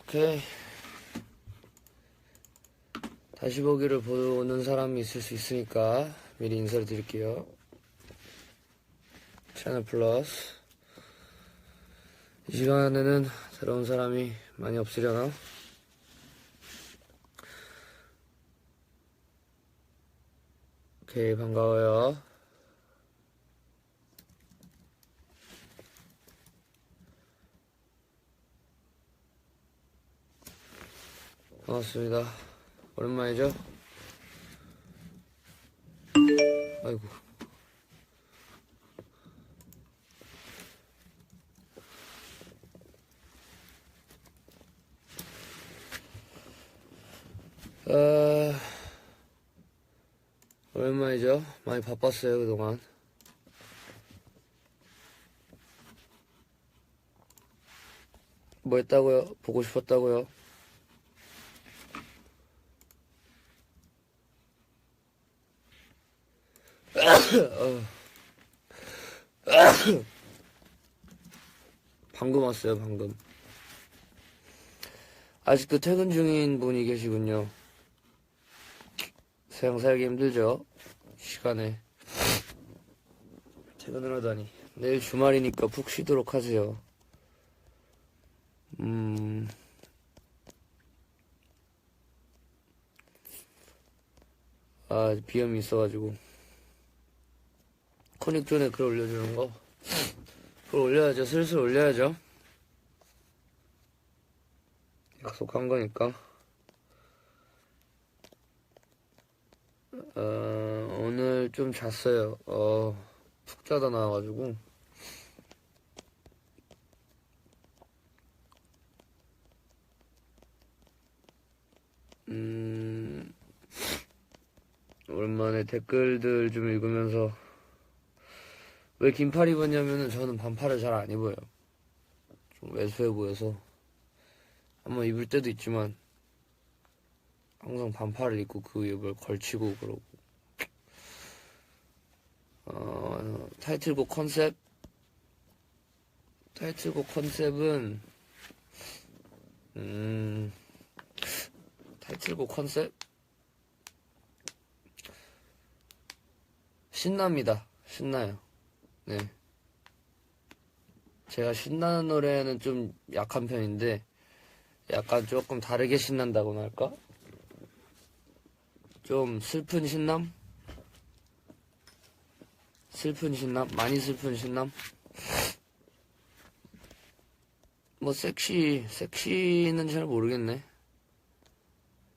오케이. 다시 보기를 보는 사람이 있을 수 있으니까 미리 인사를 드릴게요. 채널 플러스. 이 시간에는 새로운 사람이 많이 없으려나? 오케이, 반가워요. 반갑습니다. 오랜만이죠? 아이고. 오랜만이죠? 많이 바빴어요, 그동안. 뭐 했다고요? 보고 싶었다고요? 방금 왔어요, 방금. 아직도 퇴근 중인 분이 계시군요. 세상 살기 힘들죠? 시간에 퇴근을 하다니. 내일 주말이니까 푹 쉬도록 하세요. 비염이 있어가지고. 커넥존에 글 올려주는 거. 글 올려야죠. 슬슬 올려야죠. 약속한 거니까. 오늘 좀 잤어요. 푹 자다 나와가지고. 오랜만에 댓글들 좀 읽으면서 왜 긴팔 입었냐면은 저는 반팔을 잘 안 입어요. 좀 왜소해 보여서 한번 입을 때도 있지만 항상 반팔을 입고 그 위에 걸치고 그러고. 타이틀곡 컨셉은 타이틀곡 컨셉? 신납니다. 신나요. 네. 제가 신나는 노래는 좀 약한 편인데 약간 조금 다르게 신난다고나 할까? 좀 슬픈 신남? 슬픈 신남? 많이 슬픈 신남? 뭐 섹시는 잘 모르겠네.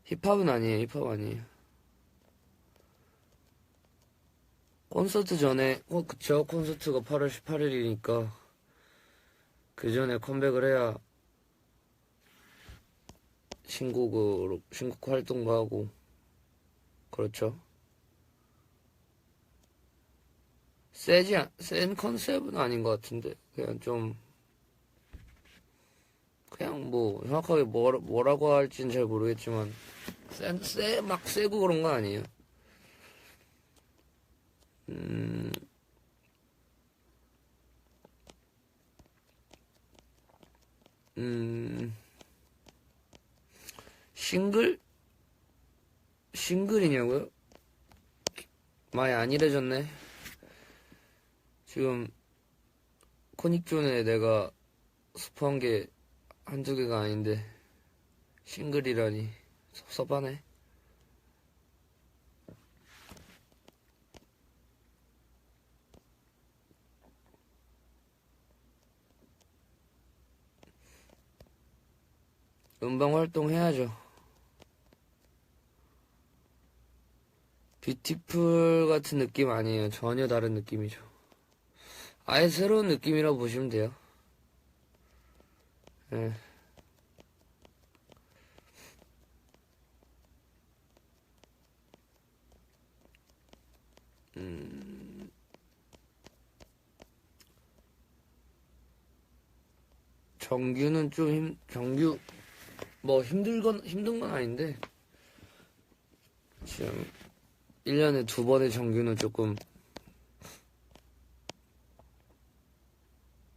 힙합은 아니에요. 힙합 아니에요. 콘서트 전에 그쵸. 콘서트가 8월 18일이니까 그 전에 컴백을 해야 신곡 활동도 하고 그렇죠. 센 컨셉은 아닌 것 같은데 그냥 뭐 정확하게 뭐라고 할지는 잘 모르겠지만 막 세고 그런 건 아니에요. 싱글이냐고요? 많이 안 이래졌네. 지금 코닉존에 내가 스포한 게 한두 개가 아닌데 싱글이라니 섭섭하네. 음방 활동 해야죠. 뷰티풀 같은 느낌 아니에요. 전혀 다른 느낌이죠. 아예 새로운 느낌이라고 보시면 돼요. 네. 정규는 정규 뭐 힘든 건 아닌데 지금 1년에 2번의 정규는 조금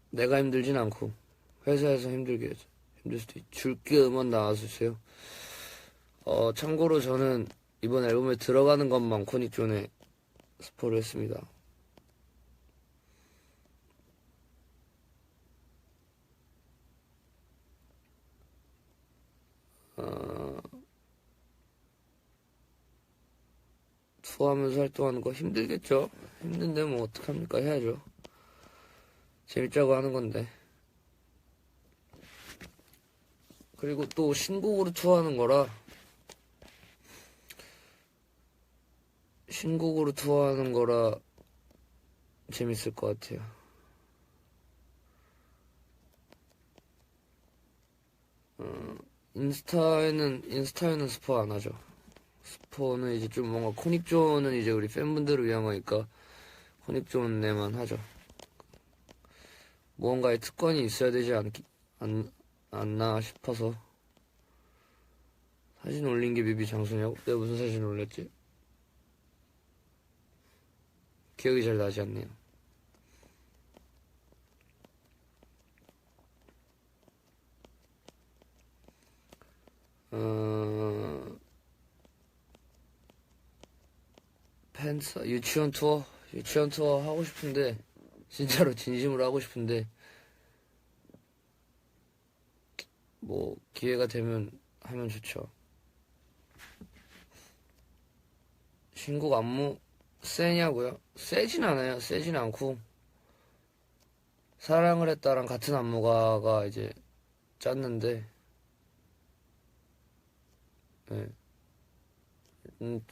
내가 힘들진 않고 회사에서 힘들게 힘들 수도 줄게 음원 나와주세요. 참고로 저는 이번 앨범에 들어가는 것만 코닉존에 스포를 했습니다. 투어하면서 활동하는 거 힘들겠죠? 힘든데 뭐 어떡합니까? 해야죠. 재밌자고 하는 건데. 그리고 또 신곡으로 투어하는 거라 재밌을 것 같아요. 인스타에는 스포 안 하죠. 스포는 이제 좀 뭔가 코닉존은 이제 우리 팬분들을 위한 거니까 코닉존에만 하죠. 무언가의 특권이 있어야 되지 않나 싶어서. 사진 올린 게 뮤비 장소냐고? 내가 무슨 사진 올렸지? 기억이 잘 나지 않네요. 팬사 유치원 투어 하고 싶은데 진짜로 진심으로 하고 싶은데 뭐 기회가 되면 하면 좋죠. 신곡 안무 세냐고요? 세진 않아요. 세진 않고 사랑을 했다랑 같은 안무가가 이제 짰는데 네.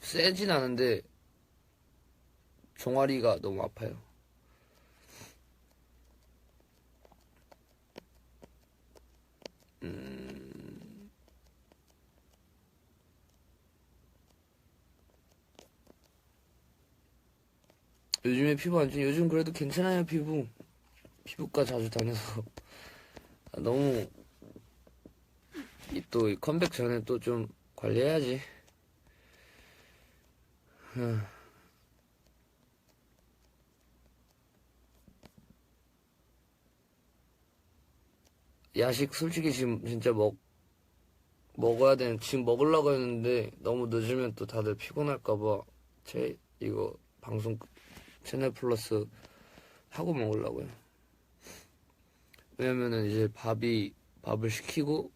세진 않은데 종아리가 너무 아파요. 요즘에 피부 안 좋은 요즘 그래도 괜찮아요. 피부과 자주 다녀서 너무 또 컴백 전에 또 좀 관리해야지. 야식 솔직히 지금 진짜 먹어야 되는 지금 먹으려고 했는데 너무 늦으면 또 다들 피곤할까봐 이거 방송 채널 플러스 하고 먹으려고요. 왜냐면은 이제 밥을 시키고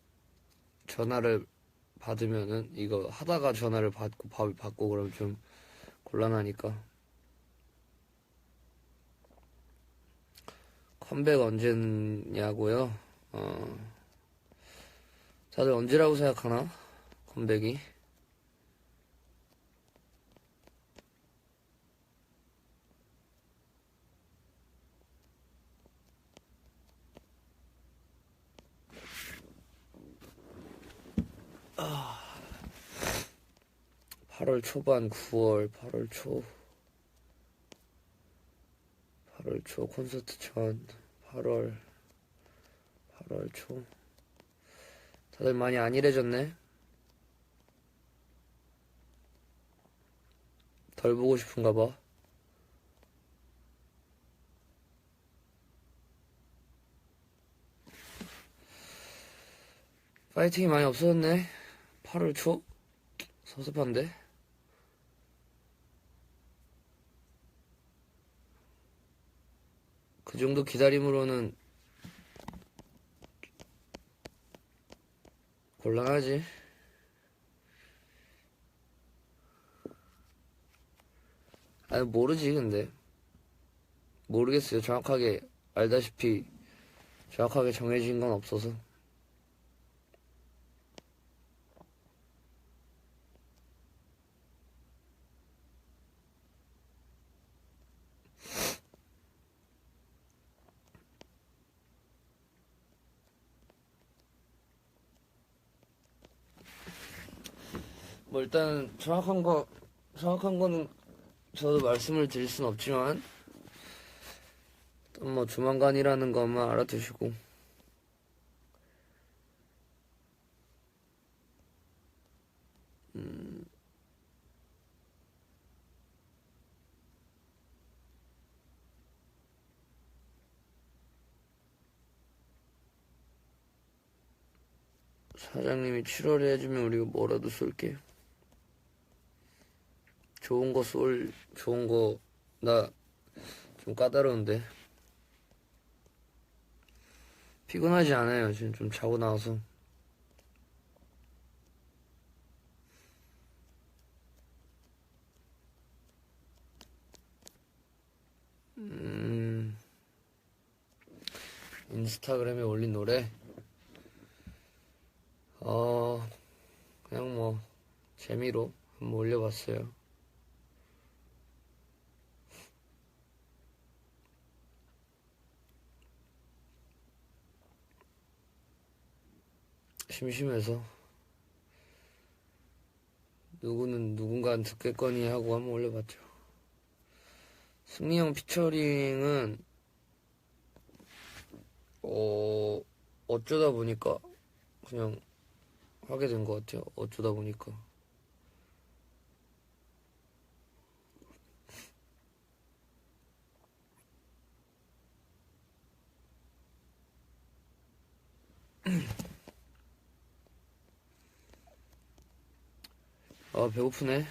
전화를 받으면은 이거 하다가 전화를 받고 밥을 받고 그러면 좀 곤란하니까. 컴백 언제냐고요? 다들 언제라고 생각하나? 컴백이? 아, 8월 초반, 9월, 8월 초 콘서트 전 8월 초 다들 많이 안일해졌네. 덜 보고 싶은가 봐. 파이팅이 많이 없어졌네. 8월 초? 섭섭한데? 그 정도 기다림으로는 곤란하지. 아니, 모르지, 근데. 모르겠어요. 정확하게 알다시피 정확하게 정해진 건 없어서. 뭐 일단 정확한 거는 저도 말씀을 드릴 순 없지만 뭐 조만간이라는 것만 알아두시고. 사장님이 7월에 해주면 우리가 뭐라도 쏠게. 좋은 거, 나 좀 까다로운데. 피곤하지 않아요. 지금 좀 자고 나와서. 인스타그램에 올린 노래? 그냥 뭐, 재미로 한번 올려봤어요. 심심해서. 누구는 누군가는 듣겠거니 하고 한번 올려봤죠. 승리 형 피처링은, 어쩌다 보니까 그냥 하게 된 것 같아요. 어쩌다 보니까. 아, 배고프네.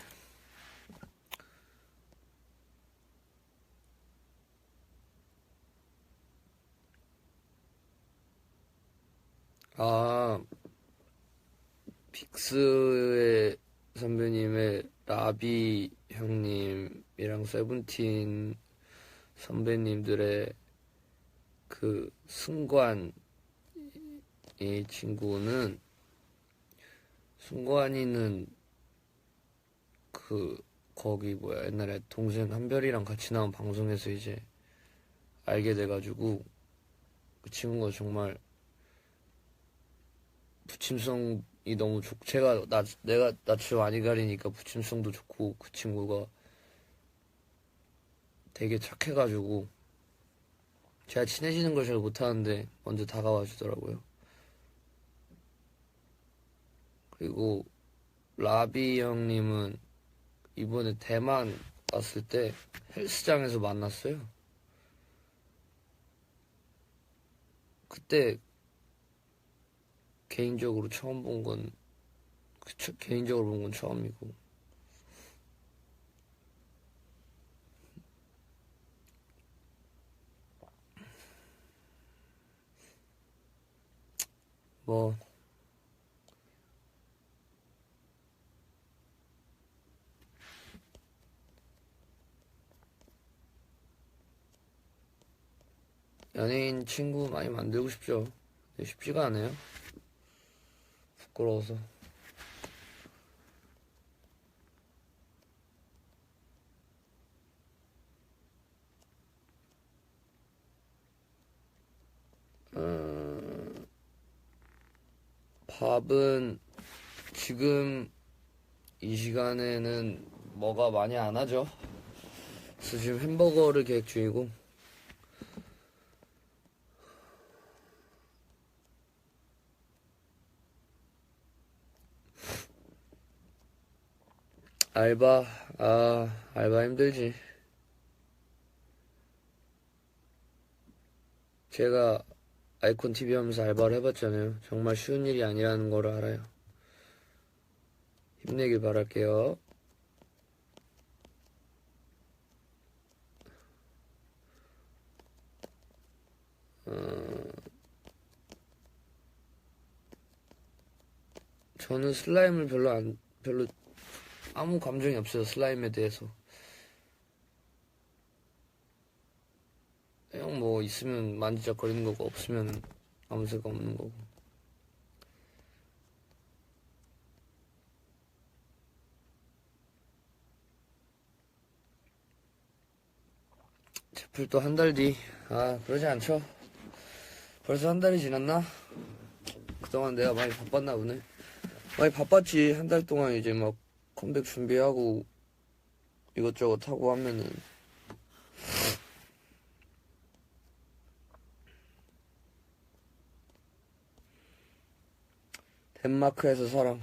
아, 빅스의 선배님의 라비 형님이랑 세븐틴 선배님들의 그 승관 이 친구는 승관이는 거기 옛날에 동생 한별이랑 같이 나온 방송에서 이제 알게 돼가지고 그 친구가 정말 부침성이 너무 좋고 내가 낯을 많이 가리니까 부침성도 좋고 그 친구가 되게 착해가지고 제가 친해지는 걸 잘 못하는데 먼저 다가와 주더라고요. 그리고 라비 형님은 이번에 대만 왔을 때 헬스장에서 만났어요. 그때 개인적으로 본 건 처음이고. 뭐, 연예인 친구 많이 만들고 싶죠. 근데 쉽지가 않아요. 부끄러워서. 밥은 지금 이 시간에는 뭐가 많이 안 하죠. 그래서 지금 햄버거를 계획 중이고. 알바 힘들지. 제가 아이콘 TV 하면서 알바를 해봤잖아요. 정말 쉬운 일이 아니라는 걸 알아요. 힘내길 바랄게요. 저는 슬라임을 별로 아무 감정이 없어요. 슬라임에 대해서. 그냥 뭐 있으면 만지작거리는 거고 없으면 아무 생각 없는 거고. 제풀 또 한 달 뒤. 그러지 않죠. 벌써 한 달이 지났나? 그동안 내가 많이 바빴나 보네. 많이 바빴지. 한 달 동안 이제 막 컴백 준비하고 이것저것 하고 하면은. 덴마크에서 사랑.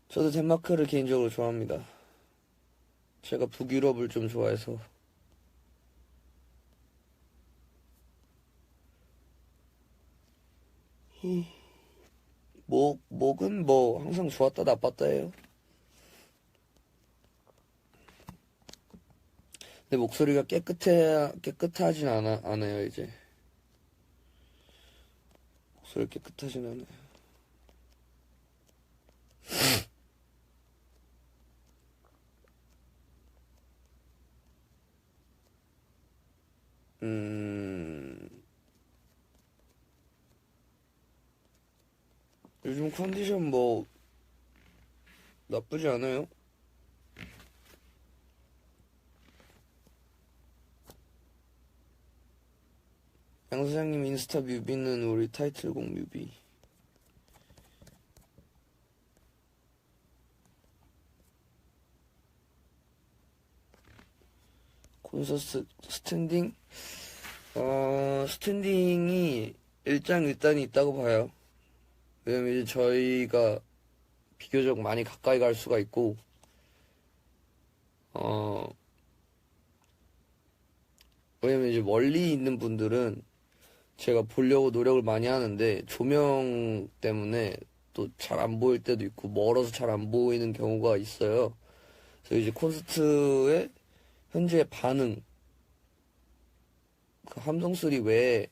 저도 덴마크를 개인적으로 좋아합니다. 제가 북유럽을 좀 좋아해서. 목은 뭐 항상 좋았다 나빴다 해요. 근데 목소리가 깨끗하진 않아요, 이제. 목소리 깨끗하진 않아요. 요즘 컨디션 뭐 나쁘지 않아요. 양 사장님 인스타 뮤비는 우리 타이틀곡 뮤비. 콘서트 스탠딩? 스탠딩이 일장일단이 있다고 봐요. 왜냐면 이제 저희가 비교적 많이 가까이 갈 수가 있고, 왜냐면 이제 멀리 있는 분들은 제가 보려고 노력을 많이 하는데, 조명 때문에 또 잘 안 보일 때도 있고, 멀어서 잘 안 보이는 경우가 있어요. 그래서 이제 콘서트의 현재 반응, 그 함성 소리 외에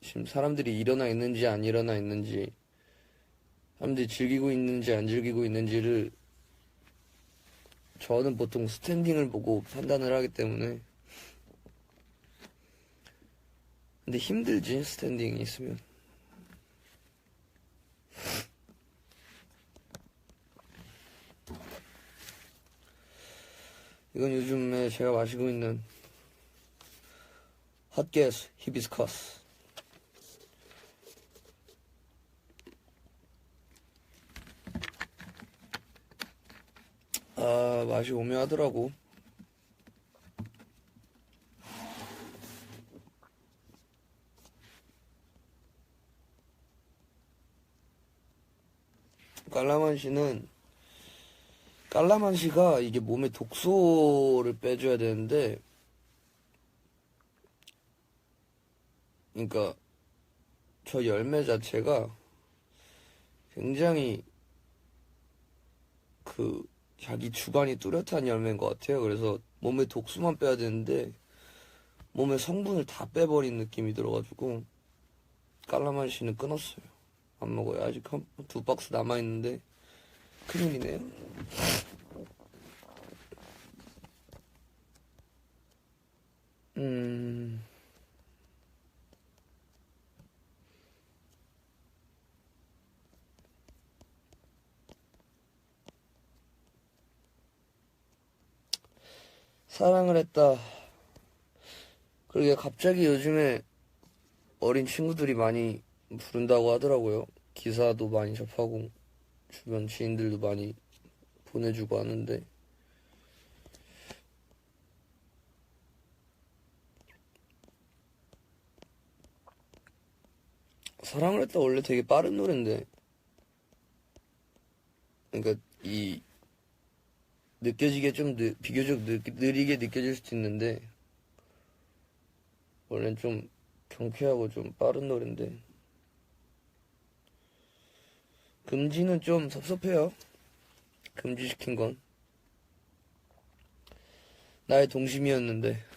지금 사람들이 일어나 있는지 안 일어나 있는지, 사람들이 즐기고 있는지 안 즐기고 있는지를 저는 보통 스탠딩을 보고 판단을 하기 때문에. 근데 힘들지, 스탠딩이 있으면. 이건 요즘에 제가 마시고 있는 핫게스 히비스커스. 맛이 오묘하더라고. 깔라만시가 이게 몸에 독소를 빼줘야 되는데, 그러니까 저 열매 자체가 굉장히 자기 주관이 뚜렷한 열매인 것 같아요. 그래서 몸에 독소만 빼야 되는데 몸에 성분을 다 빼버린 느낌이 들어가지고 깔라만시는 끊었어요. 안 먹어요. 아직 두 박스 남아있는데 큰일이네요. 사랑을 했다. 그러게 갑자기 요즘에 어린 친구들이 많이 부른다고 하더라고요. 기사도 많이 접하고 주변 지인들도 많이 보내주고 하는데, 사랑을 했다 원래 되게 빠른 노래인데, 그러니까 느껴지게 좀 비교적 느리게 느껴질 수도 있는데, 원래는 좀 경쾌하고 좀 빠른 노래인데, 금지는 좀 섭섭해요. 금지시킨 건 나의 동심이었는데.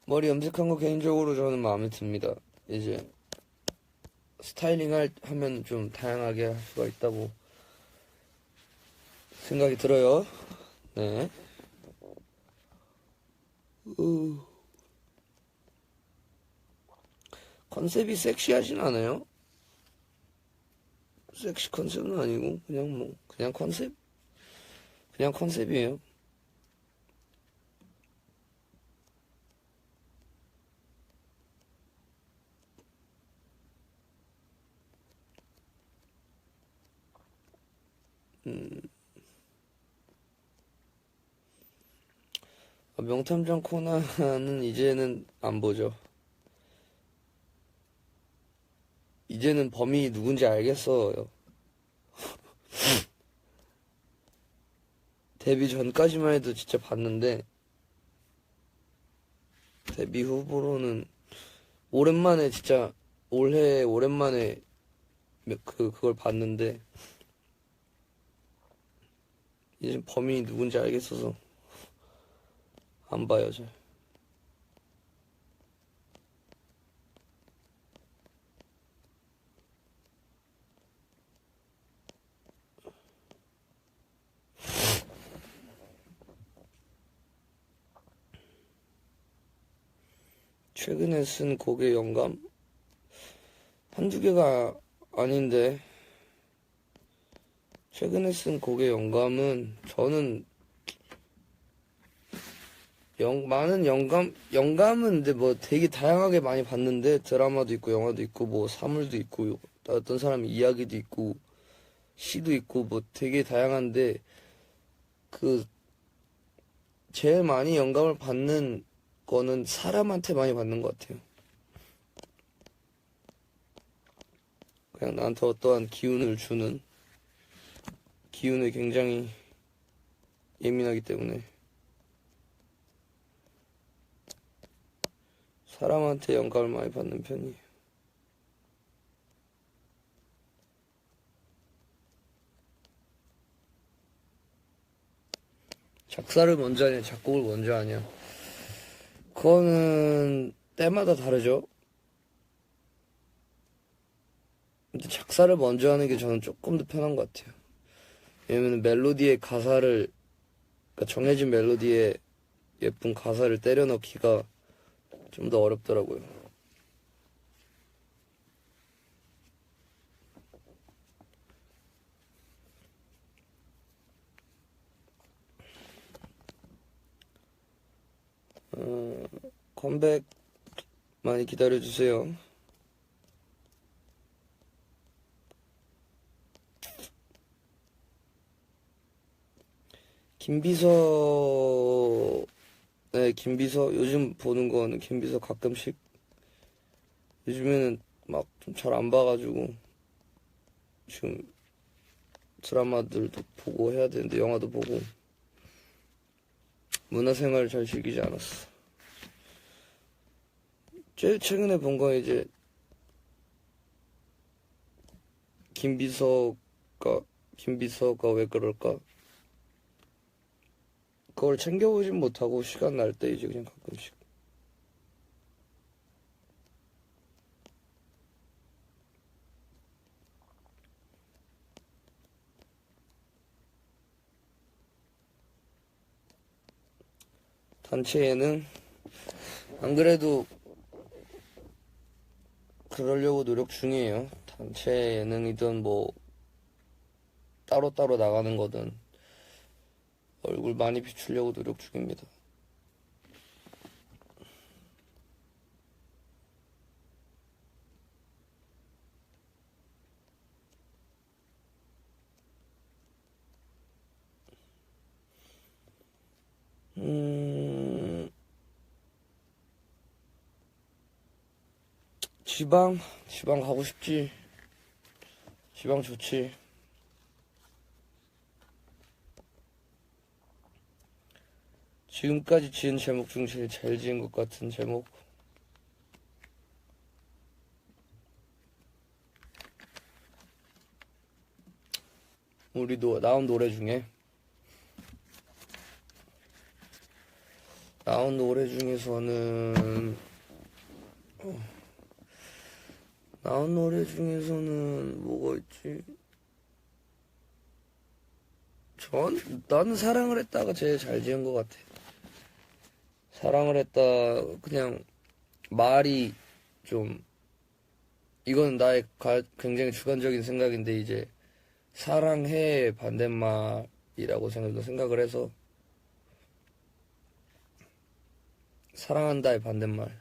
머리 염색한 거 개인적으로 저는 마음에 듭니다. 이제 하면 좀 다양하게 할 수가 있다고 생각이 들어요. 네. 컨셉이 섹시하진 않아요. 섹시 컨셉은 아니고 그냥 컨셉? 그냥 컨셉이에요. 명탐정 코난은 이제는 안 보죠. 이제는 범인이 누군지 알겠어요. 데뷔 전까지만 해도 진짜 봤는데, 데뷔 후보로는 오랜만에 진짜 올해 오랜만에 그걸 봤는데, 이제 범인이 누군지 알겠어서 안 봐요, 잘. 최근에 쓴 곡의 영감? 한두 개가 아닌데, 최근에 쓴 곡의 영감은 저는 많은 영감은 근데 뭐 되게 다양하게 많이 봤는데 드라마도 있고 영화도 있고 뭐 사물도 있고 어떤 사람 이야기도 있고 시도 있고 뭐 되게 다양한데 그 제일 많이 영감을 받는 거는 사람한테 많이 받는 것 같아요. 그냥 나한테 어떠한 기운을 주는 기운에 굉장히 예민하기 때문에 사람한테 영감을 많이 받는 편이에요. 작사를 먼저 하냐, 작곡을 먼저 하냐. 그거는 때마다 다르죠. 근데 작사를 먼저 하는 게 저는 조금 더 편한 것 같아요. 왜냐면 멜로디의 가사를, 그러니까 정해진 멜로디에 예쁜 가사를 때려 넣기가 좀 더 어렵더라고요. 컴백 많이 기다려주세요. 김비서, 네, 김비서, 요즘 보는 거는 김비서 가끔씩. 요즘에는 막 좀 잘 안 봐가지고, 지금 드라마들도 보고 해야 되는데, 영화도 보고, 문화생활을 잘 즐기지 않았어. 제일 최근에 본 거 이제, 김비서가 왜 그럴까? 그걸 챙겨보진 못하고, 시간 날 때 이제 그냥 가끔씩. 단체 예능? 안 그래도 그러려고 노력 중이에요. 단체 예능이든 뭐 따로따로 나가는 거든 얼굴 많이 비추려고 노력 중입니다. 지방 가고 싶지. 지방 좋지. 지금까지 지은 제목 중 제일 잘 지은 것 같은 제목. 우리도 나온 노래 중에 나온 노래 중에서는 뭐가 있지? 나는 사랑을 했다가 제일 잘 지은 것 같아. 사랑을 했다, 그냥 말이 좀, 이건 나의 굉장히 주관적인 생각인데, 이제, 사랑해 반대말이라고 생각을 해서, 사랑한다의 반대말.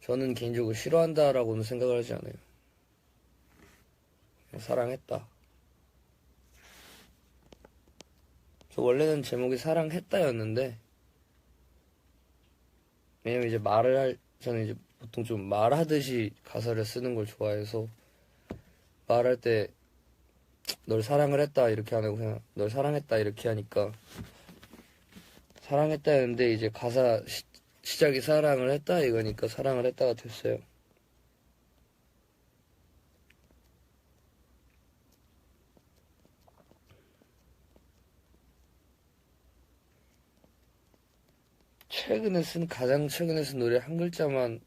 저는 개인적으로 싫어한다라고는 생각을 하지 않아요. 그냥 사랑했다. 원래는 제목이 사랑했다였는데 왜냐면 이제 저는 이제 보통 좀 말하듯이 가사를 쓰는 걸 좋아해서 말할 때 널 사랑을 했다 이렇게 안 하고 그냥 널 사랑했다 이렇게 하니까 사랑했다 했는데 이제 가사 시작이 사랑을 했다 이거니까 사랑을 했다가 됐어요. 가장 최근에 쓴 노래 한 글자만,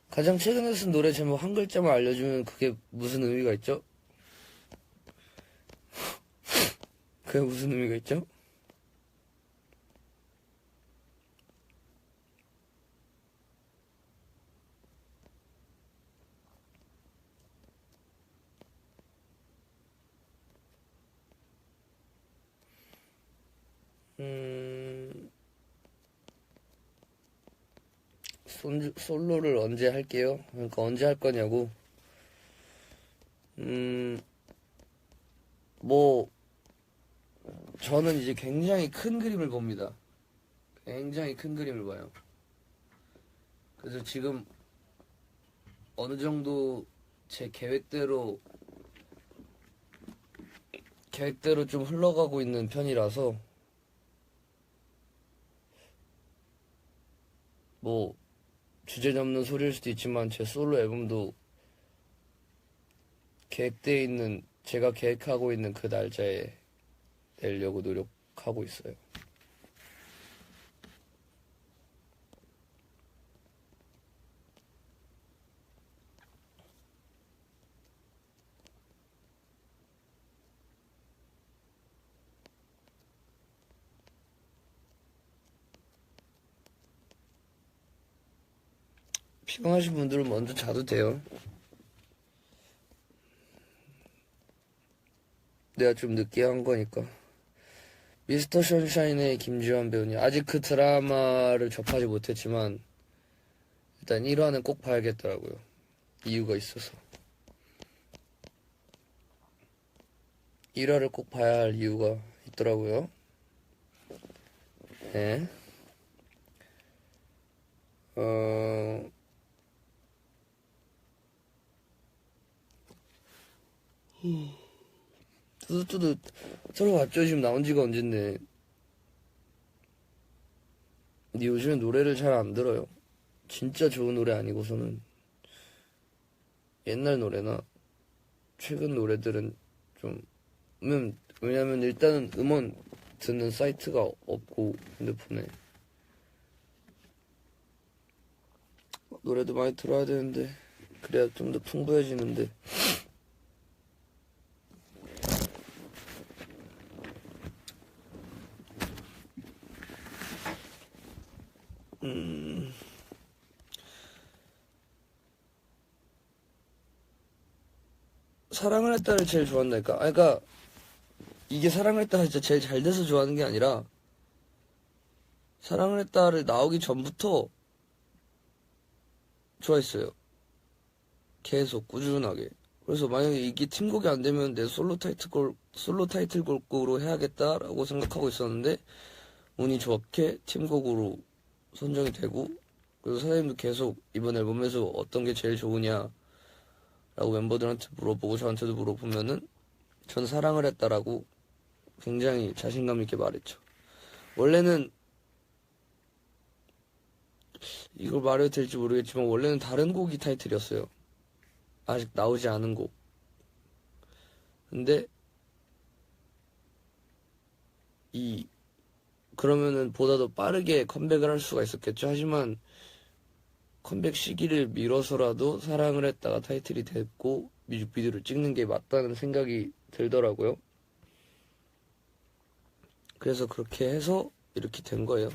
가장 최근에 쓴 노래 제목 한 글자만 알려주면 그게 무슨 의미가 있죠? 그게 무슨 의미가 있죠? 솔로를 언제 할게요? 그러니까 언제 할 거냐고. 뭐, 저는 이제 굉장히 큰 그림을 봅니다. 굉장히 큰 그림을 봐요. 그래서 지금 어느 정도 제 계획대로 좀 흘러가고 있는 편이라서, 뭐, 주제 넘는 소리일 수도 있지만 제 솔로 앨범도 제가 계획하고 있는 그 날짜에 내려고 노력하고 있어요. 피곤하신 분들은 먼저 자도 돼요. 내가 좀 늦게 한 거니까. 미스터 션샤인의 김지환 배우님. 아직 그 드라마를 접하지 못했지만, 일단 1화는 꼭 봐야겠더라고요. 이유가 있어서. 1화를 꼭 봐야 할 이유가 있더라고요. 네. 뚜두뚜두 서로 봤죠? 지금 나온 지가 언젠데. 근데 요즘에 노래를 잘 안 들어요. 진짜 좋은 노래 아니고서는 옛날 노래나 최근 노래들은 좀 왜냐면 일단은 음원 듣는 사이트가 없고 핸드폰에 노래도 많이 들어야 되는데 그래야 좀 더 풍부해지는데 사랑을 했다를 제일 좋아한다니까. 그러니까 이게 사랑을 했다가 진짜 제일 잘 돼서 좋아하는 게 아니라 사랑을 했다를 나오기 전부터 좋아했어요. 계속 꾸준하게. 그래서 만약에 이게 팀곡이 안 되면 내 솔로 타이틀곡으로 해야겠다라고 생각하고 있었는데 운이 좋게 팀곡으로 선정이 되고 그래서 사장님도 계속 이번 앨범에서 어떤 게 제일 좋으냐 라고 멤버들한테 물어보고 저한테도 물어보면은 전 사랑을 했다라고 굉장히 자신감 있게 말했죠. 원래는 이걸 말해도 될지 모르겠지만 원래는 다른 곡이 타이틀이었어요. 아직 나오지 않은 곡. 근데 그러면은 보다 더 빠르게 컴백을 할 수가 있었겠죠. 하지만 컴백 시기를 미뤄서라도 사랑을 했다가 타이틀이 됐고 뮤직비디오를 찍는 게 맞다는 생각이 들더라고요. 그래서 그렇게 해서 이렇게 된 거예요.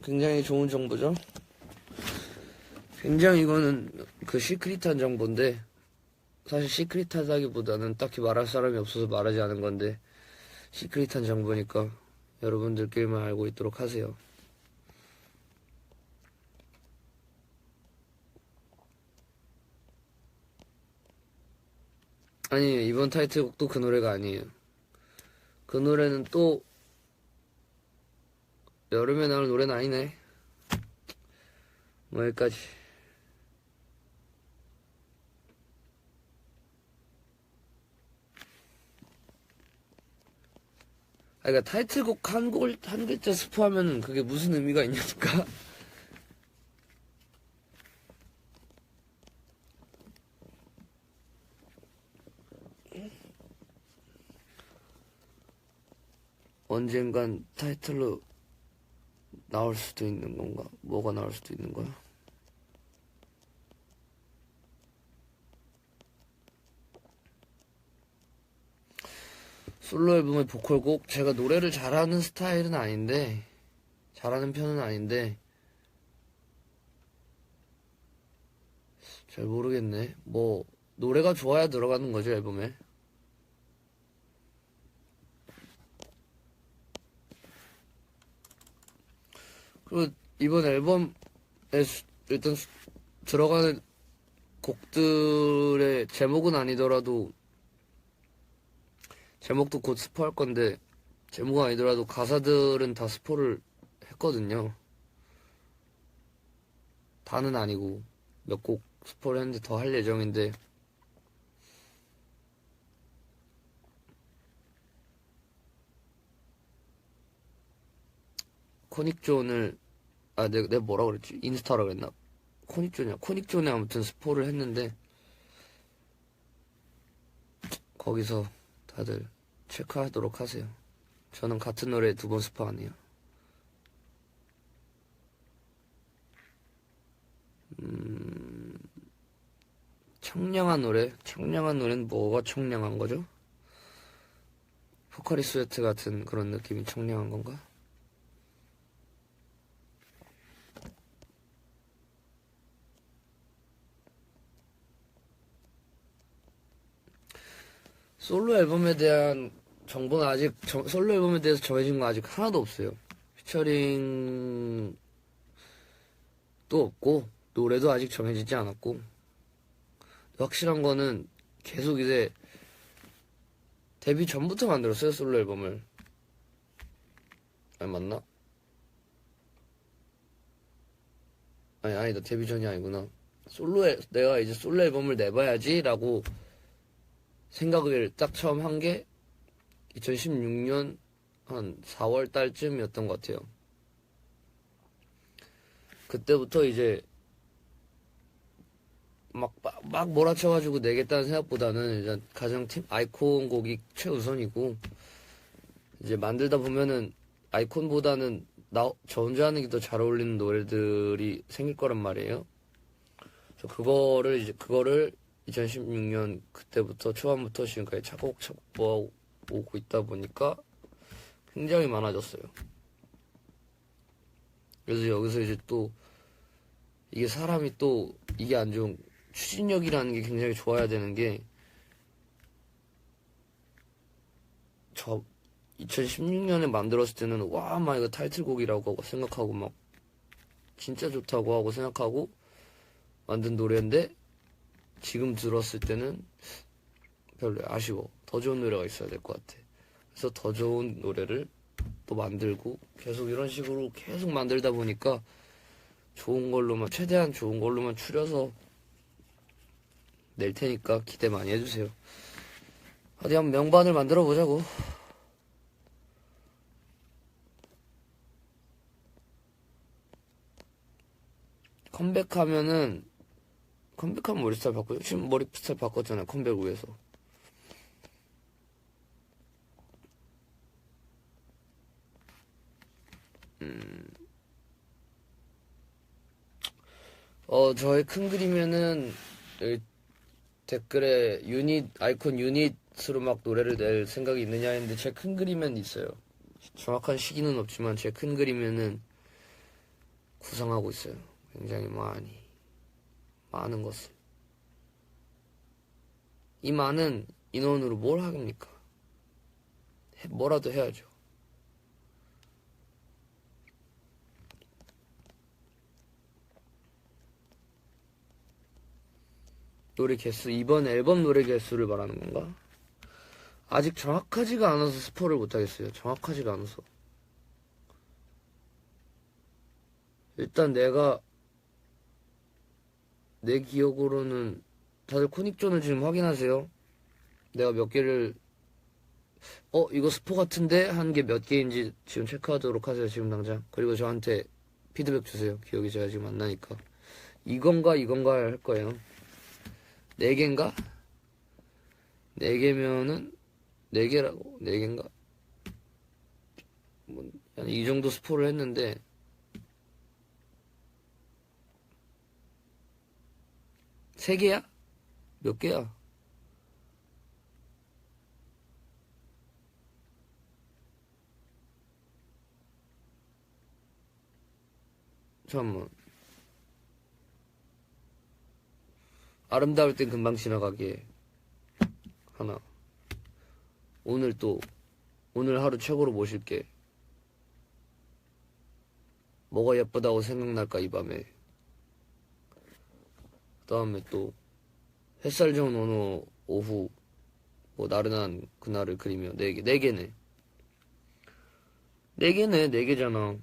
굉장히 좋은 정보죠. 굉장히 이거는 그 시크릿한 정보인데 사실 시크릿하다기보다는 딱히 말할 사람이 없어서 말하지 않은 건데 시크릿한 정보니까 여러분들끼리만 알고 있도록 하세요. 아니, 이번 타이틀곡도 그 노래가 아니에요. 그 노래는 또 여름에 나올 노래는 아니네. 뭐 여기까지. 그러니까 타이틀곡 한 글자 스포하면 그게 무슨 의미가 있냐니까. 언젠간 타이틀로 나올 수도 있는 건가? 뭐가 나올 수도 있는 거야? 솔로 앨범의 보컬곡, 제가 노래를 잘하는 스타일은 아닌데, 잘하는 편은 아닌데, 잘 모르겠네. 뭐, 노래가 좋아야 들어가는 거죠, 앨범에. 그리고 이번 앨범에 일단 들어가는 곡들의 제목은 아니더라도, 제목도 곧 스포할 건데, 제목은 아니더라도 가사들은 다 스포를 했거든요. 다는 아니고, 몇 곡 스포를 했는데 더 할 예정인데, 코닉존을, 내가 뭐라 그랬지? 인스타라 그랬나? 코닉존에 아무튼 스포를 했는데, 거기서 다들 체크하도록 하세요. 저는 같은 노래 2번 스포 안 해요. 청량한 노래? 청량한 노래는 뭐가 청량한 거죠? 포카리 스웨트 같은 그런 느낌이 청량한 건가? 솔로 앨범에 대한 정보는 아직 솔로 앨범에 대해서 정해진 건 아직 하나도 없어요. 피처링도 없고 노래도 아직 정해지지 않았고 확실한 거는 계속 이제 데뷔 전부터 만들었어요. 솔로 앨범을. 아니 맞나? 아니다. 데뷔 전이 아니구나. 내가 이제 솔로 앨범을 내봐야지 라고 생각을 딱 처음 한 게 2016년 한 4월 달쯤이었던 것 같아요. 그때부터 이제 막 몰아쳐가지고 내겠다는 생각보다는 일단 가장 아이콘 곡이 최우선이고 이제 만들다 보면은 아이콘보다는 저 혼자 하는 게 더 잘 어울리는 노래들이 생길 거란 말이에요. 그래서 그거를 2016년 그때부터 초반부터 지금까지 차곡차곡 모아오고 있다 보니까 굉장히 많아졌어요. 그래서 여기서 이제 또 이게 사람이 또 이게 안 좋은 추진력이라는 게 굉장히 좋아야 되는 게 저 2016년에 만들었을 때는 와 막 이거 타이틀곡이라고 생각하고 막 진짜 좋다고 하고 생각하고 만든 노래인데 지금 들었을 때는 별로 아쉬워. 더 좋은 노래가 있어야 될 것 같아. 그래서 더 좋은 노래를 또 만들고 계속 이런 식으로 계속 만들다 보니까 최대한 좋은 걸로만 추려서 낼 테니까 기대 많이 해주세요. 어디 한번 명반을 만들어 보자고. 컴백하면 머리 스타일 바꾸죠. 지금 머리 스타일 바꿨잖아요. 컴백 위해서. 저의 큰 그림에는 여기 댓글에 아이콘 유닛으로 막 노래를 낼 생각이 있느냐 했는데 제 큰 그림에는 있어요. 정확한 시기는 없지만 제 큰 그림에는 구상하고 있어요. 굉장히 많은 것을. 이 많은 인원으로 뭘 하겠습니까? 뭐라도 해야죠. 노래 개수, 이번 앨범 노래 개수를 말하는 건가? 아직 정확하지가 않아서 스포를 못하겠어요. 정확하지가 않아서. 일단 내 기억으로는 다들 코닉존을 지금 확인하세요. 내가 몇 개를 이거 스포 같은데 한 게 몇 개인지 지금 체크하도록 하세요. 지금 당장. 그리고 저한테 피드백 주세요. 기억이 제가 지금 안 나니까. 이건가 할 거예요. 4개인가? 4개면은 4개라고? 4개인가? 뭐, 이 정도 스포를 했는데 3개야? 몇 개야? 잠깐만. 아름다울 땐 금방 지나가게. 하나. 오늘 하루 최고로 모실게. 뭐가 예쁘다고 생각날까 이 밤에. 그 다음에 또 햇살 좋은 어느 오후 뭐 나른한 그날을 그리며 4개. 4개네. 4개네. 4개잖아.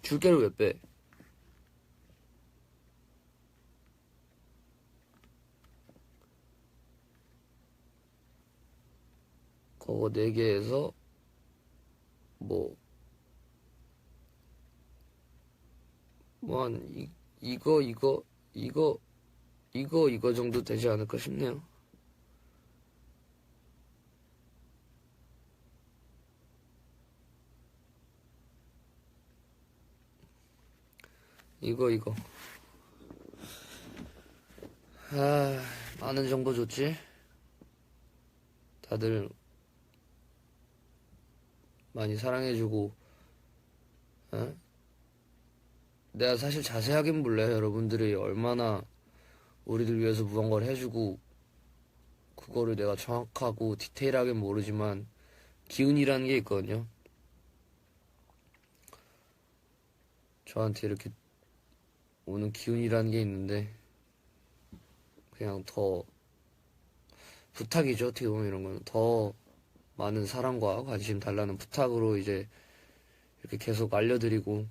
줄게를 왜 빼? 그거 4개에서 이거 정도 되지 않을까 싶네요. 이거. 많은 정보 줬지? 다들 많이 사랑해주고, 내가 사실 자세하긴 몰라요. 여러분들이 얼마나 우리들 위해서 무언가를 해주고, 그거를 내가 정확하고 디테일하게 모르지만, 기운이라는 게 있거든요. 저한테 이렇게 오는 기운이라는 게 있는데, 그냥 더 부탁이죠. 어떻게 보면 이런 거는 더 많은 사랑과 관심 달라는 부탁으로 이제 이렇게 계속 알려드리고,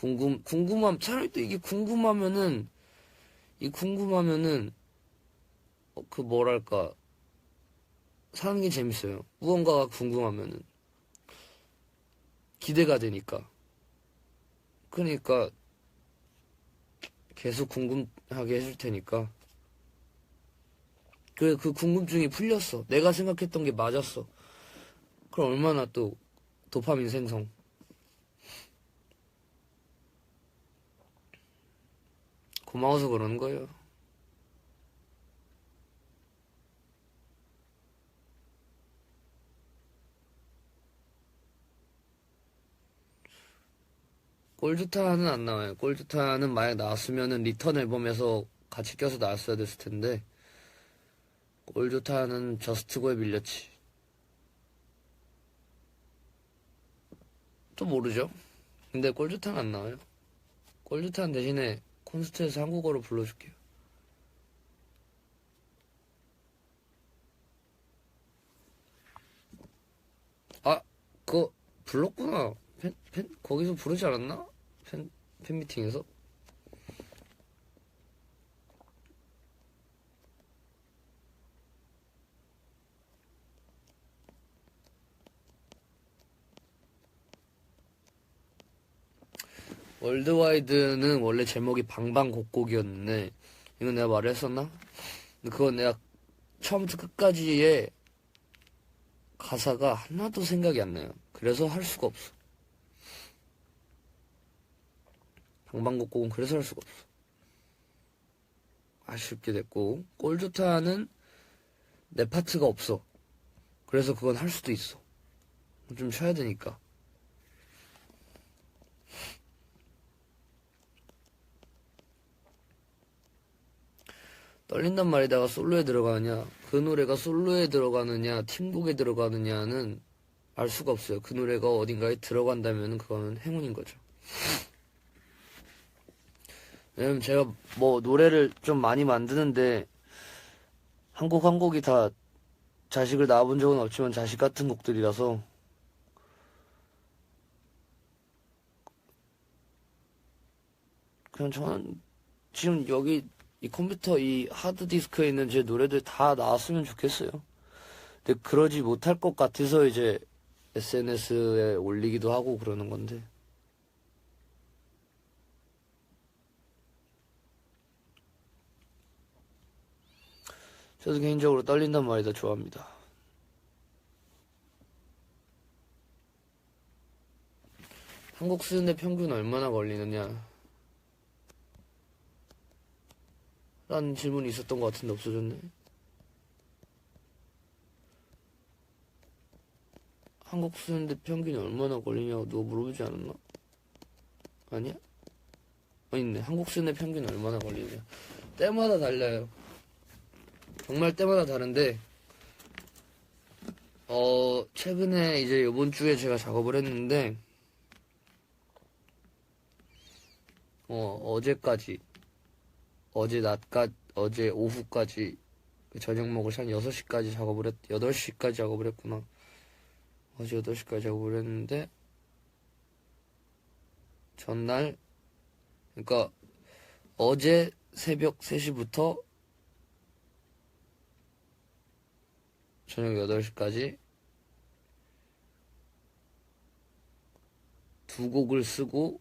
사람이 또 이게 궁금하면은 뭐랄까, 사는 게 재밌어요. 무언가가 궁금하면은 기대가 되니까. 그러니까 계속 궁금하게 해줄 테니까. 그 궁금증이 풀렸어. 내가 생각했던 게 맞았어. 그럼 얼마나 또 도파민 생성. 고마워서 그러는 거예요. 꼴드타는 안 나와요. 꼴드타는 만약 나왔으면은 리턴 앨범에서 같이 껴서 나왔어야 됐을 텐데, 꼴드타는 저스트고에 밀렸지. 또 모르죠? 근데 꼴드타는 안 나와요. 꼴드타는 대신에 콘서트에서 한국어로 불러줄게요. 그거 불렀구나. 거기서 부르지 않았나? 팬미팅에서? 월드와이드는 원래 제목이 방방곡곡이었는데, 이건 내가 말을 했었나? 그건 내가 처음부터 끝까지의 가사가 하나도 생각이 안 나요. 그래서 할 수가 없어. 방방곡곡은 그래서 할 수가 없어. 아쉽게 됐고, 꼴좋다는 내 파트가 없어. 그래서 그건 할 수도 있어. 좀 쉬어야 되니까. 떨린단 말이다가 솔로에 들어가느냐, 그 노래가 솔로에 들어가느냐, 팀곡에 들어가느냐는 알 수가 없어요. 그 노래가 어딘가에 들어간다면 그거는 행운인 거죠. 왜냐면 제가 뭐 노래를 좀 많이 만드는데 한 곡 한 곡이 다 자식을 낳아본 적은 없지만 자식 같은 곡들이라서 그냥 저는 지금 여기 이 컴퓨터 이 하드디스크에 있는 제 노래들 다 나왔으면 좋겠어요. 근데 그러지 못할 것 같아서 이제 SNS에 올리기도 하고 그러는 건데. 저도 개인적으로 떨린단 말이 다 좋아합니다. 한국 쓰는데 평균 얼마나 걸리느냐 라는 질문이 있었던 것 같은데 없어졌네. 한국 쓰는데 평균 얼마나 걸리냐고 누가 물어보지 않았나? 아니야? 있네. 한국 쓰는데 평균 얼마나 걸리냐. 때마다 달라요. 정말 때마다 다른데 최근에 이제 이번 주에 제가 작업을 했는데 어제까지 어제 오후까지 저녁 먹을 한 6시까지 8시까지 작업을 했구나. 어제 8시까지 작업을 했는데 전날 그러니까 어제 새벽 3시부터 저녁 8시까지 2곡을 쓰고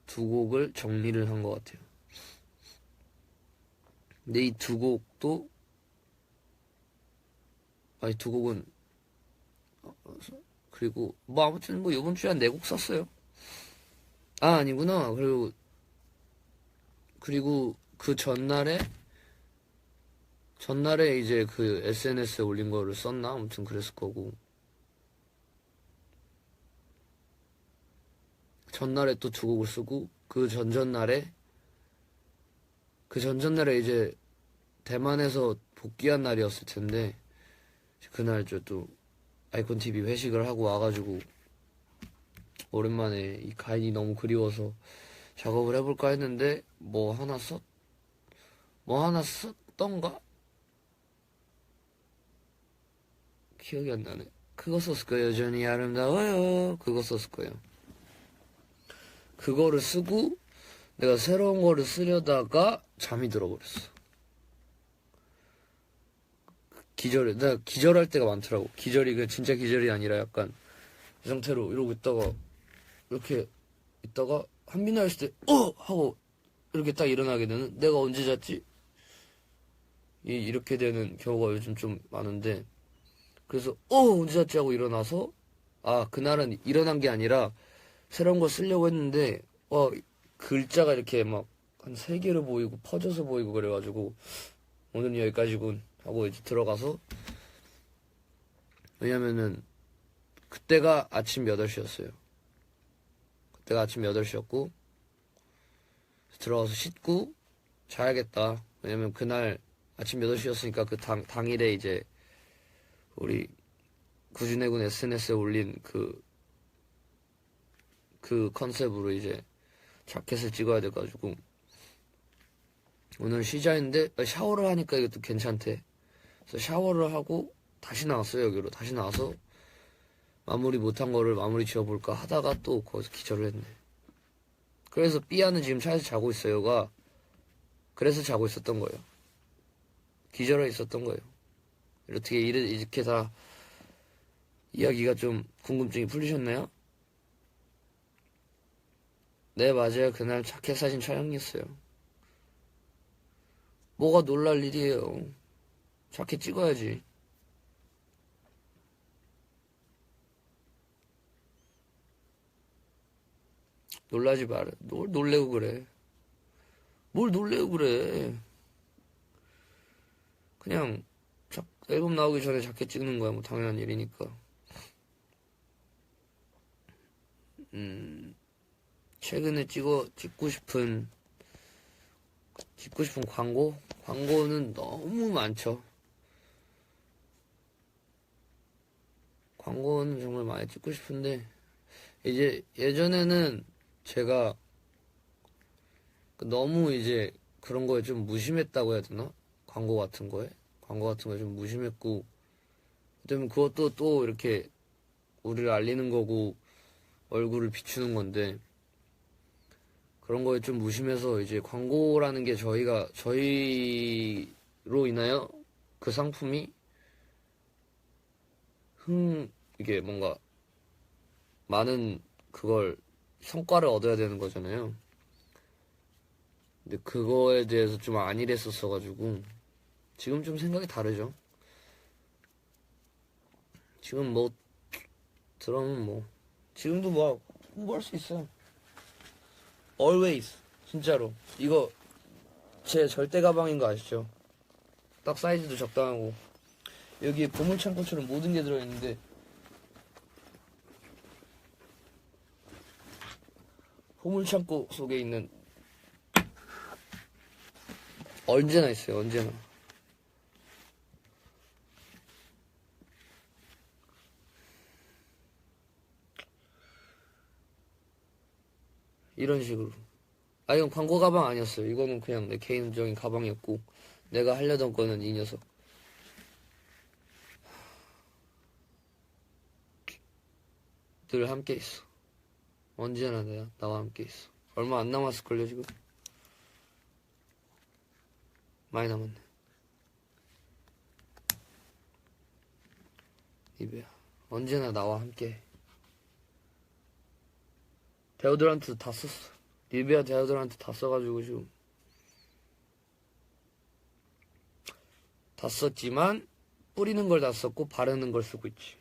2곡을 정리를 한 것 같아요. 근데 이 2곡도 아니 2곡은 그리고 뭐 아무튼 뭐 이번 주에 한 4곡 썼어요. 아 아니구나. 그리고 그 전날에 이제 그 SNS에 올린 거를 썼나? 아무튼 그랬을 거고. 전날에 또 2곡을 쓰고 그 전전날에 이제 대만에서 복귀한 날이었을 텐데 그날 저 또 아이콘 TV 회식을 하고 와가지고 오랜만에 이 가인이 너무 그리워서 작업을 해볼까 했는데 뭐 하나 썼던가? 기억이 안 나네. 그거 썼을 거예요. 여전히 아름다워요. 그거 썼을 거예요. 그거를 쓰고 내가 새로운 거를 쓰려다가 잠이 들어버렸어. 내가 기절할 때가 많더라고. 기절이 그 진짜 기절이 아니라 약간 이 상태로 이러고 있다가 이렇게 있다가 한비나 했을 때 하고 이렇게 딱 일어나게 되는. 내가 언제 잤지? 이렇게 되는 경우가 요즘 좀 많은데 그래서 언제 잤지 하고 일어나서 그날은 일어난 게 아니라 새로운 거 쓰려고 했는데 글자가 이렇게 막 한 3개로 보이고 퍼져서 보이고 그래가지고 오늘은 여기까지군 하고 이제 들어가서 왜냐면은 그때가 아침 8시였어요. 그때가 아침 8시였고 들어가서 씻고 자야겠다. 왜냐면 그날 아침 8시였으니까 그 당일에 이제 우리 구준해군 SNS에 올린 그 컨셉으로 이제 자켓을 찍어야 돼가지고 오늘 쉬자 했는데 샤워를 하니까 이것도 괜찮대. 그래서 샤워를 하고 다시 나왔어요. 여기로 다시 나와서 마무리 못한 거를 마무리 지어볼까 하다가 또 거기서 기절을 했네. 그래서 삐아는 지금 차에서 자고 있어요가 그래서 자고 있었던 거예요. 기절해 있었던 거예요. 이렇게 다 이야기가 좀 궁금증이 풀리셨나요? 네, 맞아요. 그날 자켓 사진 촬영했어요. 뭐가 놀랄 일이에요. 자켓 찍어야지. 놀라지 마라. 뭘 놀래고 그래. 뭘 놀래고 그래. 그냥 앨범 나오기 전에 자켓 찍는 거야. 뭐 당연한 일이니까. 최근에 찍고 싶은 광고는 너무 많죠. 광고는 정말 많이 찍고 싶은데 이제 예전에는 제가 너무 이제 그런 거에 좀 무심했다고 해야 되나? 광고 같은 거에 좀 무심했고, 그다음에 그것도 또 이렇게 우리를 알리는 거고 얼굴을 비추는 건데, 그런 거에 좀 무심해서 이제 광고라는 게 저희로 인하여 그 상품이 이게 뭔가 많은 그걸 성과를 얻어야 되는 거잖아요. 근데 그거에 대해서 좀 안일했었어가지고 지금 좀 생각이 다르죠. 지금 뭐 들어오면 뭐 지금도 뭐 공부할 수 있어요. Always 진짜로 이거 제 절대 가방인 거 아시죠? 딱 사이즈도 적당하고 여기에 보물창고처럼 모든 게 들어있는데 보물창고 속에 있는 언제나 있어요. 언제나. 이런 식으로. 아, 이건 광고 가방 아니었어요. 이거는 그냥 내 개인적인 가방이었고, 내가 하려던 거는 이 녀석. 늘 함께 있어. 언제나 나와 함께 있어. 얼마 안 남았을걸요, 지금? 많이 남았네. 니베아. 언제나 나와 함께. 데오드란트 다 썼어. 니베아 데오드란트 다 써가지고 지금. 다 썼지만, 뿌리는 걸 다 썼고, 바르는 걸 쓰고 있지.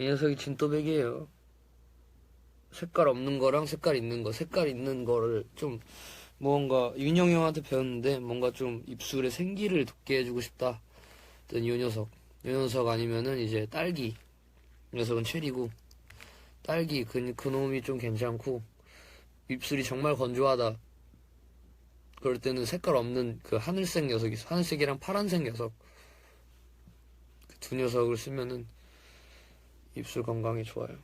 이 녀석이 진또백이에요. 색깔 없는 거랑 색깔 있는 거. 색깔 있는 거를 좀, 뭔가, 윤영이 형한테 배웠는데, 뭔가 좀 입술에 생기를 돋게 해주고 싶다. 이 녀석. 이 녀석 아니면은 이제 딸기. 이 녀석은 체리고, 딸기, 그 놈이 좀 괜찮고, 입술이 정말 건조하다. 그럴 때는 색깔 없는 그 하늘색 녀석이 있어. 하늘색이랑 파란색 녀석. 그 두 녀석을 쓰면은 입술 건강에 좋아요.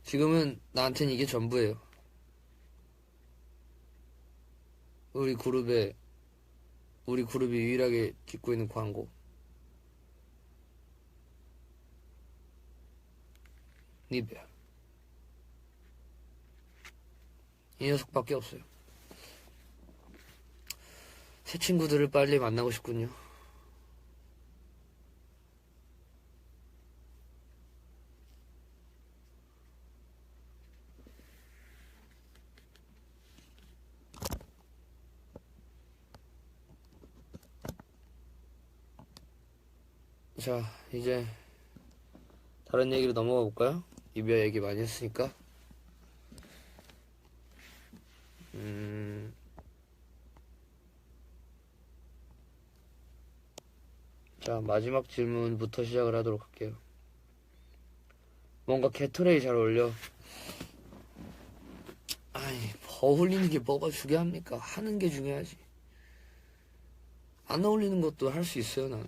지금은 나한테는 이게 전부예요. 우리 그룹이 유일하게 찍고 있는 광고. 니베아. 이 녀석밖에 없어요. 새 친구들을 빨리 만나고 싶군요. 자, 이제 다른 얘기로 넘어가 볼까요? 이별 얘기 많이 했으니까. 자, 마지막 질문부터 시작을 하도록 할게요. 뭔가 게토레이 잘 어울려. 아니, 어울리는 게 뭐가 중요합니까? 하는 게 중요하지. 안 어울리는 것도 할 수 있어요, 나는.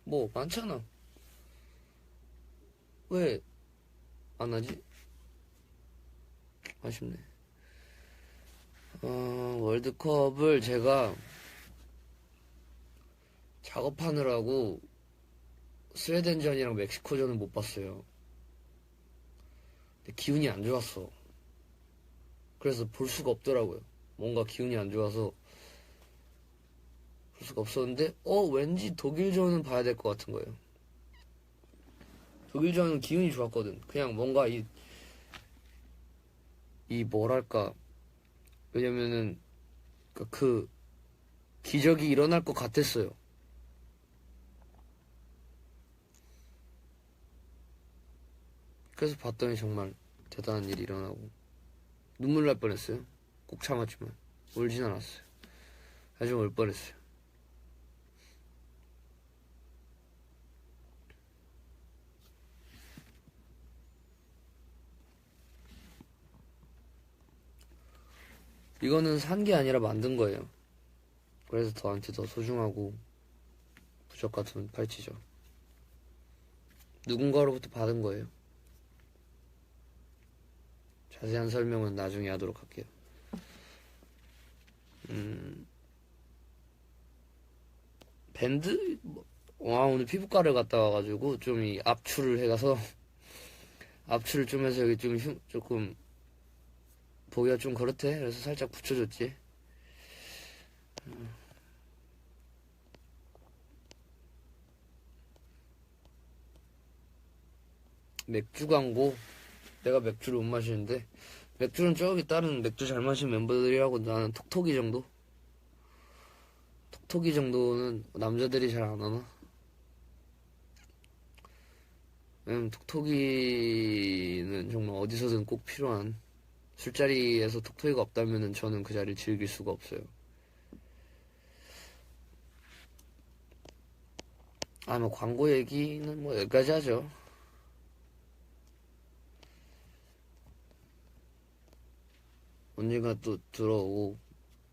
뭐, 많잖아. 왜 안 하지? 아쉽네. 월드컵을 제가 작업하느라고 스웨덴전이랑 멕시코전은 못 봤어요. 근데 기운이 안 좋았어. 그래서 볼 수가 없더라고요. 뭔가 기운이 안 좋아서 볼 수가 없었는데, 왠지 독일전은 봐야 될 것 같은 거예요. 독일전은 기운이 좋았거든. 그냥 뭔가 뭐랄까. 왜냐면은, 그 기적이 일어날 것 같았어요. 그래서 봤더니 정말 대단한 일이 일어나고 눈물 날 뻔했어요. 꼭 참았지만 울진 않았어요. 하지만 울 뻔했어요. 이거는 산 게 아니라 만든 거예요. 그래서 저한테 더 소중하고 부적 같은 팔찌죠. 누군가로부터 받은 거예요. 자세한 설명은 나중에 하도록 할게요. 밴드? 오늘 피부과를 갔다 와가지고 좀 이 압출을 해가서 압출을 좀 해서 여기 좀 조금 보기가 좀 그렇대. 그래서 살짝 붙여줬지. 맥주 광고. 내가 맥주를 못 마시는데 맥주는 저기 다른 맥주 잘 마시는 멤버들이라고. 나는 톡톡이 정도? 톡톡이 정도는 남자들이 잘 안 하나? 왜냐면 톡톡이는 정말 어디서든 꼭 필요한, 술자리에서 톡톡이가 없다면 저는 그 자리를 즐길 수가 없어요. 뭐 광고 얘기는 뭐 여기까지 하죠. 언젠가 또 들어오고.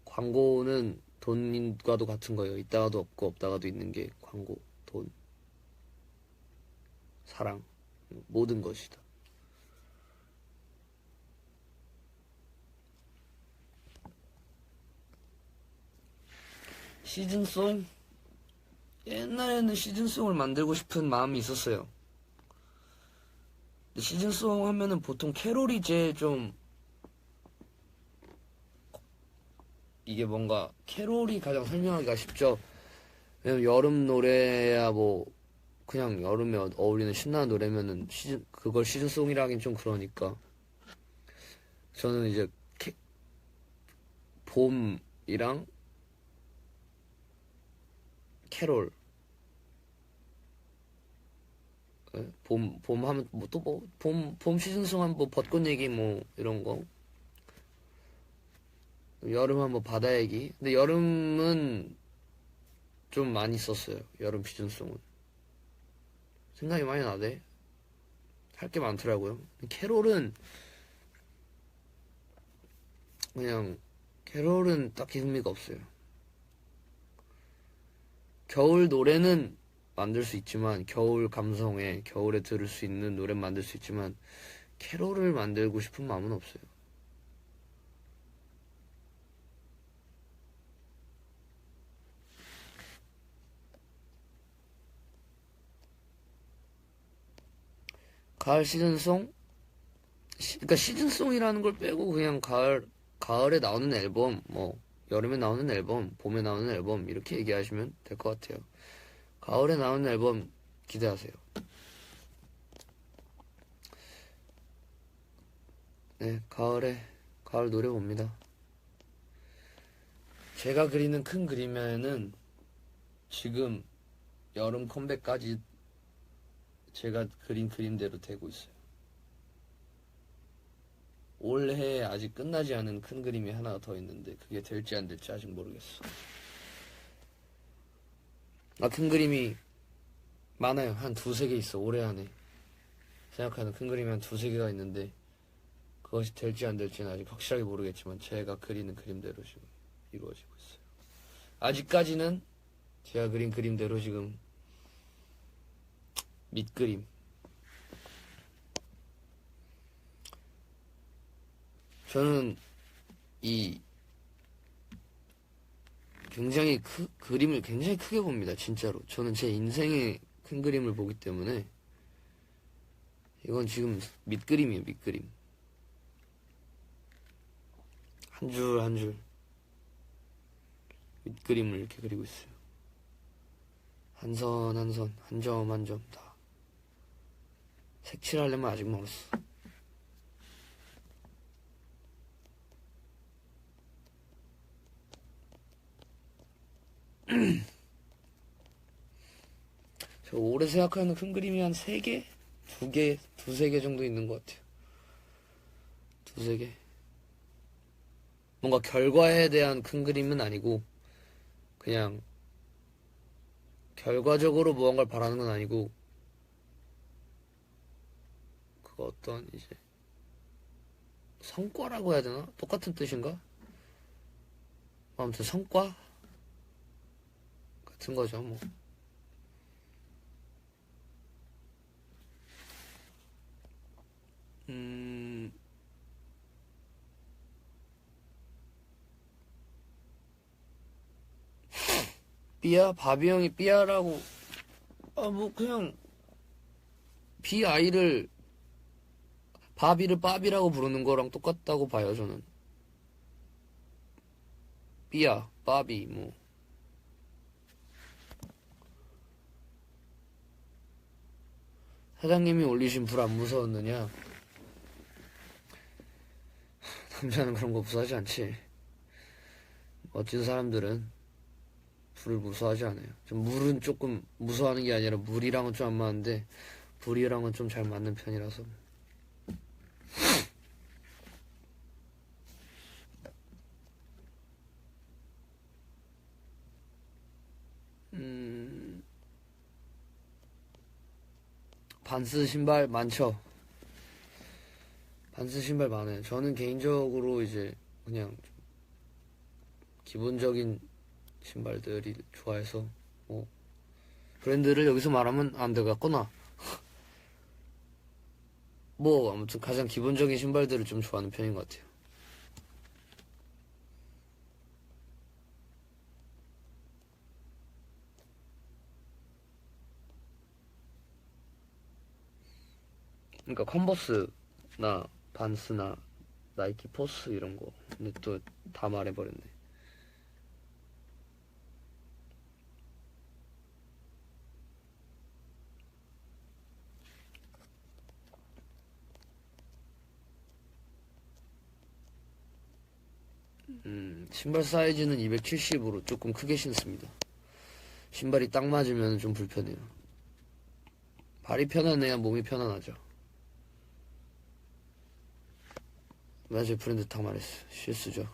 광고는 돈과도 같은 거예요. 있다가도 없고 없다가도 있는 게 광고, 돈, 사랑, 모든 것이다. 시즌송? 옛날에는 시즌송을 만들고 싶은 마음이 있었어요. 근데 시즌송 하면은 보통 캐롤이 제일 좀, 이게 뭔가 캐롤이 가장 설명하기가 쉽죠. 왜냐면 여름 노래야 뭐 그냥 여름에 어울리는 신나는 노래면은 그걸 시즌송이라 하긴 좀 그러니까. 저는 이제 봄이랑 캐롤, 봄 하면 뭐 또 뭐 봄 시즌송 하면 뭐 벚꽃 얘기 뭐 이런 거. 여름 하면 뭐 바다 얘기. 근데 여름은 좀 많이 썼어요. 여름 시즌송은 생각이 많이 나네. 할 게 많더라고요. 캐롤은 그냥, 캐롤은 딱히 흥미가 없어요. 겨울 노래는 만들 수 있지만, 겨울 감성에, 겨울에 들을 수 있는 노래 만들 수 있지만, 캐롤을 만들고 싶은 마음은 없어요. 가을 시즌송? 그러니까 시즌송이라는 걸 빼고 그냥 가을에 나오는 앨범, 뭐 여름에 나오는 앨범, 봄에 나오는 앨범 이렇게 얘기하시면 될 것 같아요. 가을에 나오는 앨범 기대하세요. 네, 가을 노래 봅니다. 제가 그리는 큰 그림에는 지금 여름 컴백까지 제가 그린 그림대로 되고 있어요. 올해 아직 끝나지 않은 큰 그림이 하나 더 있는데 그게 될지 안 될지 아직 모르겠어. 큰 그림이 많아요. 한 두세 개 있어. 올해 안에 생각하는 큰 그림이 한 두세 개가 있는데 그것이 될지 안 될지는 아직 확실하게 모르겠지만 제가 그리는 그림대로 지금 이루어지고 있어요. 아직까지는 제가 그린 그림대로 지금 밑그림. 저는 이 굉장히 그림을 굉장히 크게 봅니다. 진짜로. 저는 제 인생의 큰 그림을 보기 때문에 이건 지금 밑그림이에요. 밑그림. 한 줄 한 줄 밑그림을 이렇게 그리고 있어요. 한 선 한 선, 한 점 한 점 다. 색칠하려면 아직 멀었어. 저 올해 생각하는 큰 그림이 한 3개? 2개? 2~3개 정도 있는 것 같아요. 2~3개. 뭔가 결과에 대한 큰 그림은 아니고, 그냥, 결과적으로 무언가를 바라는 건 아니고, 그거 어떤, 이제, 성과라고 해야 되나? 똑같은 뜻인가? 아무튼 성과 같은 거죠, 뭐. 삐야? 바비 형이 삐야라고, 뭐, 그냥, 비아이를, 바비를 빠비라고 부르는 거랑 똑같다고 봐요, 저는. 삐야, 빠비, 뭐. 사장님이 올리신 불 안 무서웠느냐? 남자는 그런 거 무서워하지 않지. 멋진 사람들은 불을 무서워하지 않아요. 좀 물은 조금 무서워하는 게 아니라 물이랑은 좀 안 맞는데 불이랑은 좀 잘 맞는 편이라서. 반스 신발 많죠. 반스 신발 많아요. 저는 개인적으로 이제 그냥 기본적인 신발들이 좋아해서 뭐 브랜드를 여기서 말하면 안 되겠구나. 뭐 아무튼 가장 기본적인 신발들을 좀 좋아하는 편인 것 같아요. 그러니까 컨버스나 반스나 나이키 포스 이런 거. 근데 또 다 말해버렸네. 신발 사이즈는 270으로 조금 크게 신습니다. 신발이 딱 맞으면 좀 불편해요. 발이 편안해야 몸이 편안하죠. 맞아요. 브랜드 딱 말했어. 실수죠.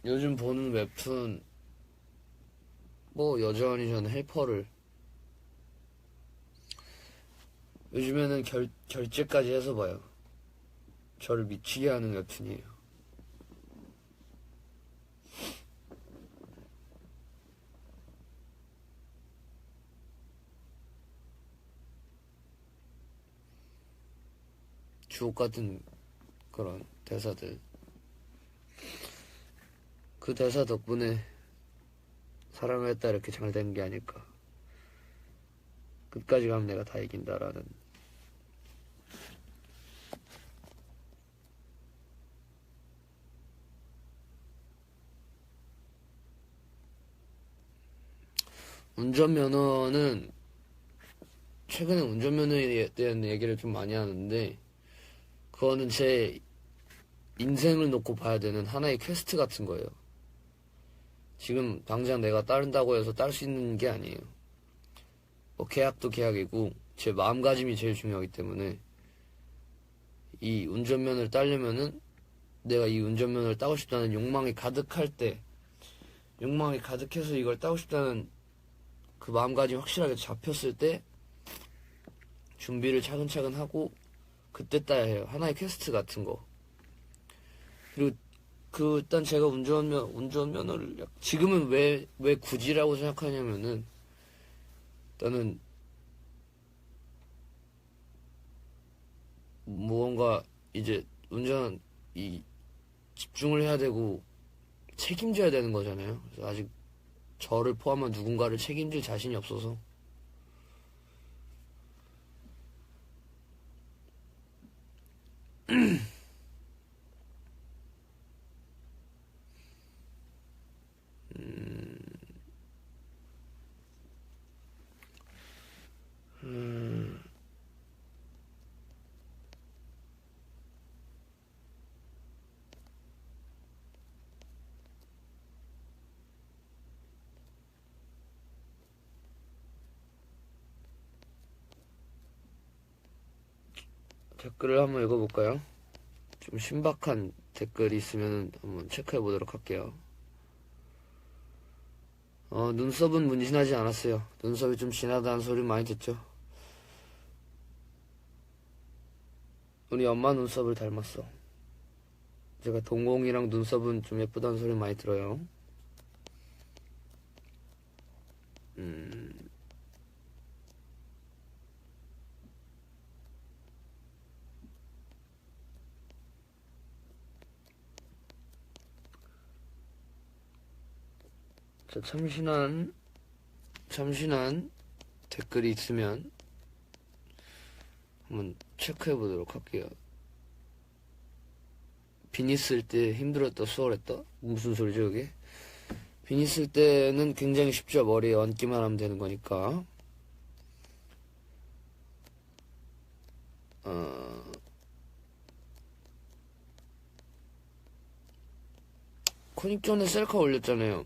요즘 보는 웹툰 뭐 여전히 저는 헬퍼를 요즘에는 결제까지 해서 봐요. 저를 미치게 하는 웹툰이에요. 주옥 같은 그런 대사들. 그 대사 덕분에 사랑을 했다 이렇게 잘 된 게 아닐까. 끝까지 가면 내가 다 이긴다라는. 운전면허는 최근에 운전면허에 대한 얘기를 좀 많이 하는데 그거는 제 인생을 놓고 봐야 되는 하나의 퀘스트 같은 거예요. 지금 당장 내가 따른다고 해서 딸 수 있는 게 아니에요. 뭐 계약도 계약이고 제 마음가짐이 제일 중요하기 때문에 이 운전면허를 따려면은 내가 이 운전면허를 따고 싶다는 욕망이 가득할 때 욕망이 가득해서 이걸 따고 싶다는 그 마음가짐이 확실하게 잡혔을 때 준비를 차근차근 하고 그때 따야 해요. 하나의 퀘스트 같은 거. 그리고 일단 제가 운전면허를 지금은 왜 굳이라고 생각하냐면은 일단은 무언가 이제 집중을 해야 되고 책임져야 되는 거잖아요. 그래서 아직 저를 포함한 누군가를 책임질 자신이 없어서 댓글을 한번 읽어볼까요? 좀 신박한 댓글이 있으면 한번 체크해 보도록 할게요. 눈썹은 문신하지 않았어요. 눈썹이 좀 진하다는 소리 많이 듣죠. 우리 엄마 눈썹을 닮았어. 제가 동공이랑 눈썹은 좀 예쁘다는 소리 많이 들어요. 자, 참신한 댓글이 있으면 한번 체크해 보도록 할게요. 비니 쓸 때 힘들었다, 수월했다? 무슨 소리죠, 그게? 비니 쓸 때는 굉장히 쉽죠. 머리에 얹기만 하면 되는 거니까. 코닉 전에 셀카 올렸잖아요.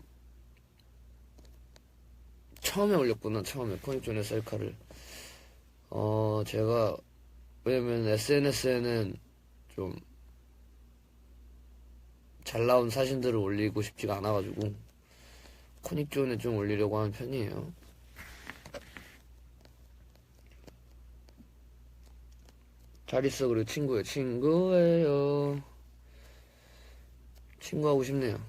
처음에 올렸구나, 처음에. 코닉 전에 셀카를. 제가, 왜냐면 SNS에는 좀 잘 나온 사진들을 올리고 싶지가 않아가지고, 코닉 존에 좀 올리려고 하는 편이에요. 잘 있어, 그리고 친구예요. 친구하고 싶네요.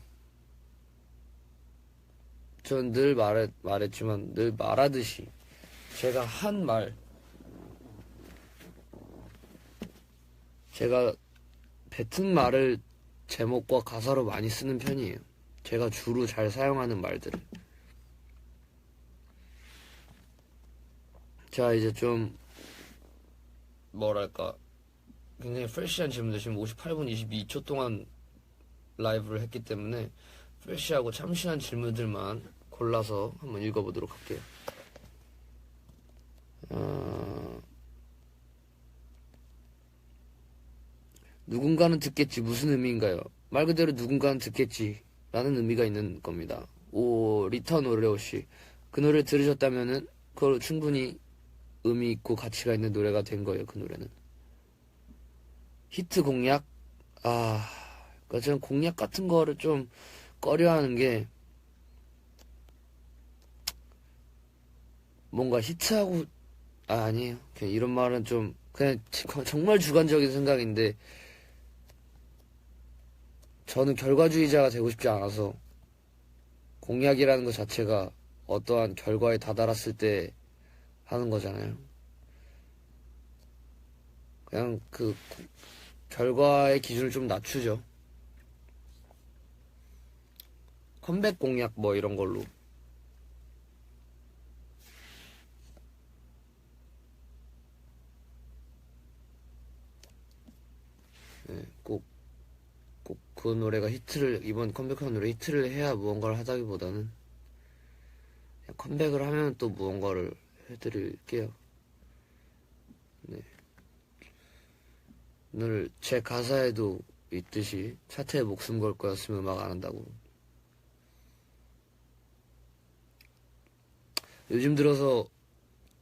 전 늘 말했지만, 늘 말하듯이, 제가 제가 뱉은 말을 제목과 가사로 많이 쓰는 편이에요. 제가 주로 잘 사용하는 말들을. 자, 이제 좀 뭐랄까, 굉장히 프레시한 질문들. 지금 58분 22초 동안 라이브를 했기 때문에 프레시하고 참신한 질문들만 골라서 한번 읽어보도록 할게요. 누군가는 듣겠지. 무슨 의미인가요? 말 그대로 누군가는 듣겠지 라는 의미가 있는 겁니다. 리턴 오레오씨, 그 노래 들으셨다면은 그걸 충분히 의미 있고 가치가 있는 노래가 된 거예요. 그 노래는 히트 공약. 그러니까 저는 공약 같은 거를 좀 꺼려하는 게, 뭔가 히트하고, 아니에요. 그냥 이런 말은 좀 그냥 정말 주관적인 생각인데, 저는 결과주의자가 되고 싶지 않아서, 공약이라는 것 자체가 어떠한 결과에 다다랐을 때 하는 거잖아요. 그냥 그 결과의 기준을 좀 낮추죠. 컴백 공약 뭐 이런 걸로. 네, 꼭 그 노래가 이번 컴백한 노래 히트를 해야 무언가를 하다기보다는, 그냥 컴백을 하면 또 무언가를 해드릴게요. 네. 오늘 제 가사에도 있듯이 차트에 목숨 걸 거였으면 음악 안 한다고. 요즘 들어서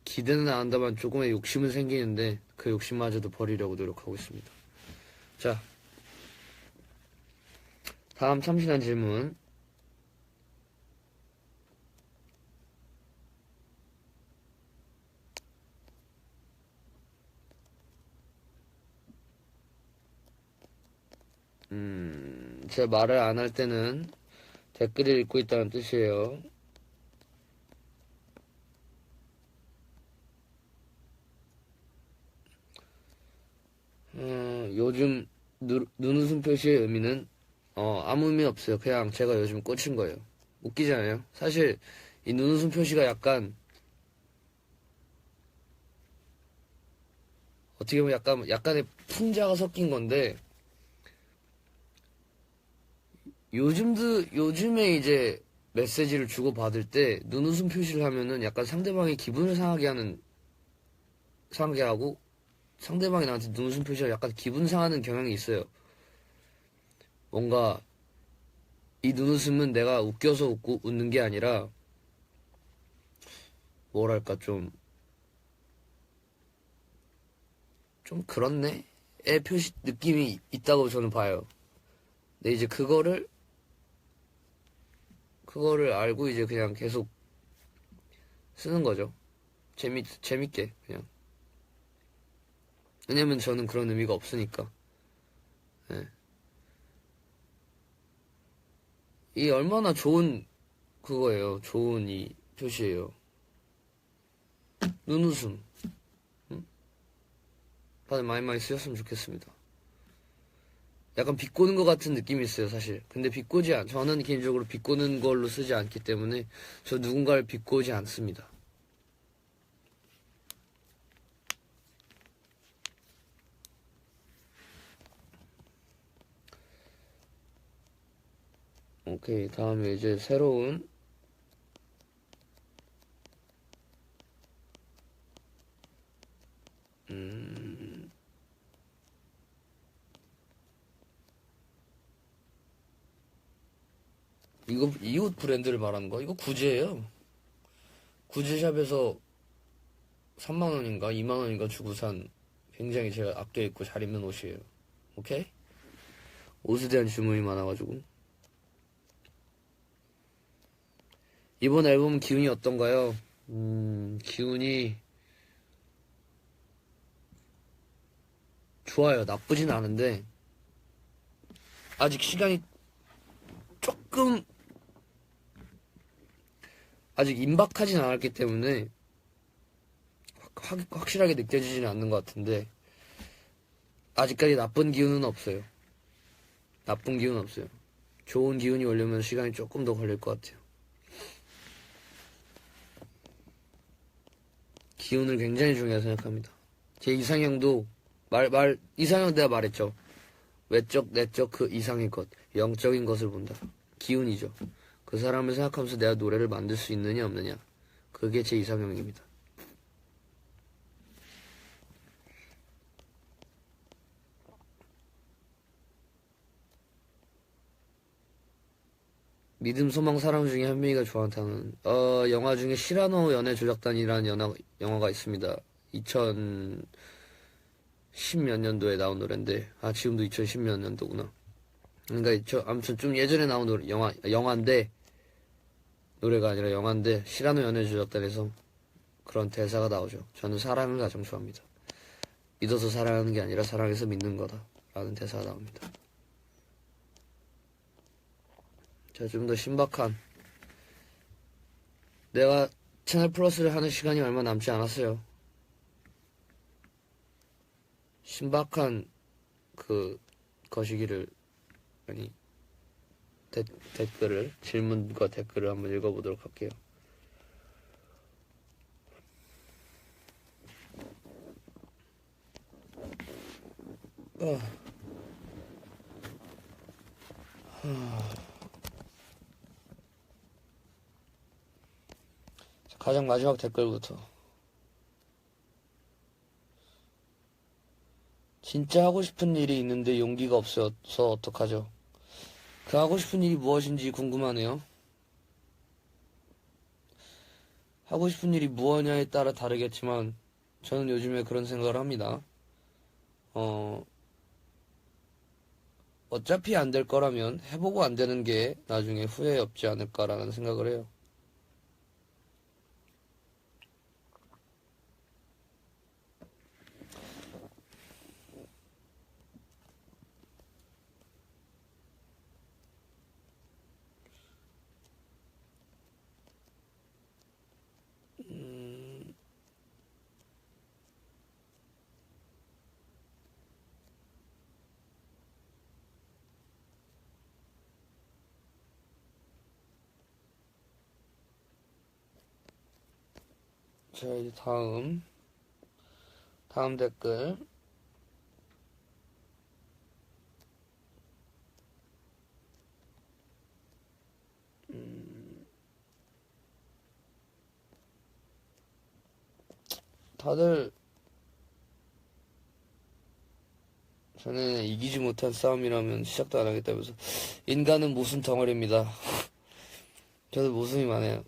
기대는 안 한다만 조금의 욕심은 생기는데, 그 욕심마저도 버리려고 노력하고 있습니다. 자, 다음 참신한 질문. 제 말을 안 할 때는 댓글을 읽고 있다는 뜻이에요. 요즘 눈웃음 표시의 의미는 아무 의미 없어요. 그냥 제가 요즘 꽂힌 거예요. 웃기잖아요. 사실 이 눈웃음 표시가 약간, 어떻게 보면 약간의 풍자가 섞인 건데, 요즘에 이제 메시지를 주고받을 때 눈웃음 표시를 하면은 약간 상대방의 기분을 상하게 하고, 상대방이 나한테 눈웃음 표시가 약간 기분 상하는 경향이 있어요. 뭔가 이 눈웃음은 내가 웃겨서 웃는 게 아니라, 뭐랄까, 좀 그렇네? 의 표시 느낌이 있다고 저는 봐요. 근데 이제 그거를 그거를 알고 이제 그냥 계속 쓰는 거죠. 재밌게 그냥. 왜냐면 저는 그런 의미가 없으니까. 네. 이 얼마나 좋은 그거예요. 좋은 이 표시예요. 눈웃음. 응? 다들 많이 쓰셨으면 좋겠습니다. 약간 비꼬는 것 같은 느낌이 있어요, 사실. 근데 저는 개인적으로 비꼬는 걸로 쓰지 않기 때문에 저 누군가를 비꼬지 않습니다. 오케이, 다음에 이제 새로운 이 옷 브랜드를 말하는 거? 이거 구제예요. 구제샵에서 3만원인가 2만원인가 주고 산 굉장히 제가 아껴 입고 잘 입는 옷이에요. 오케이? 옷에 대한 주문이 많아가지고. 이번 앨범 기운이 어떤가요? 기운이 좋아요. 나쁘진 않은데 아직 시간이 조금 아직 임박하진 않았기 때문에 확실하게 느껴지지는 않는 것 같은데 아직까지 나쁜 기운은 없어요. 나쁜 기운은 없어요. 좋은 기운이 오려면 시간이 조금 더 걸릴 것 같아요. 기운을 굉장히 중요하게 생각합니다. 제 이상형도 이상형 내가 말했죠. 외적, 내적 그 이상의 것, 영적인 것을 본다. 기운이죠. 그 사람을 생각하면서 내가 노래를 만들 수 있느냐 없느냐. 그게 제 이상형입니다. 믿음, 소망, 사랑 중에 한 명이가 좋아한다는 영화 중에 시라노 연애조작단이라는 영화가 있습니다. 2010몇 년도에 나온 노래인데 지금도 2010몇 년도구나. 그러니까 아무튼 좀 예전에 나온 영화인데 노래가 아니라 영화인데 시라노 연애조작단에서 그런 대사가 나오죠. 저는 사랑을 가장 좋아합니다. 믿어서 사랑하는 게 아니라 사랑해서 믿는 거다 라는 대사가 나옵니다. 자, 좀 더 신박한 내가 채널 플러스를 하는 시간이 얼마 남지 않았어요. 신박한 그 거시기를 아니 댓글을 질문과 댓글을 한번 읽어보도록 할게요. 가장 마지막 댓글부터. 진짜 하고 싶은 일이 있는데 용기가 없어서 어떡하죠? 그 하고 싶은 일이 무엇인지 궁금하네요. 하고 싶은 일이 무엇냐에 따라 다르겠지만 저는 요즘에 그런 생각을 합니다. 어차피 안 될 거라면 해보고 안 되는 게 나중에 후회 없지 않을까라는 생각을 해요. 자, 이제 다음 댓글. 다들 전에 이기지 못한 싸움이라면 시작도 안 하겠다면서 인간은 모순 덩어리입니다. 저도 모순이 많아요.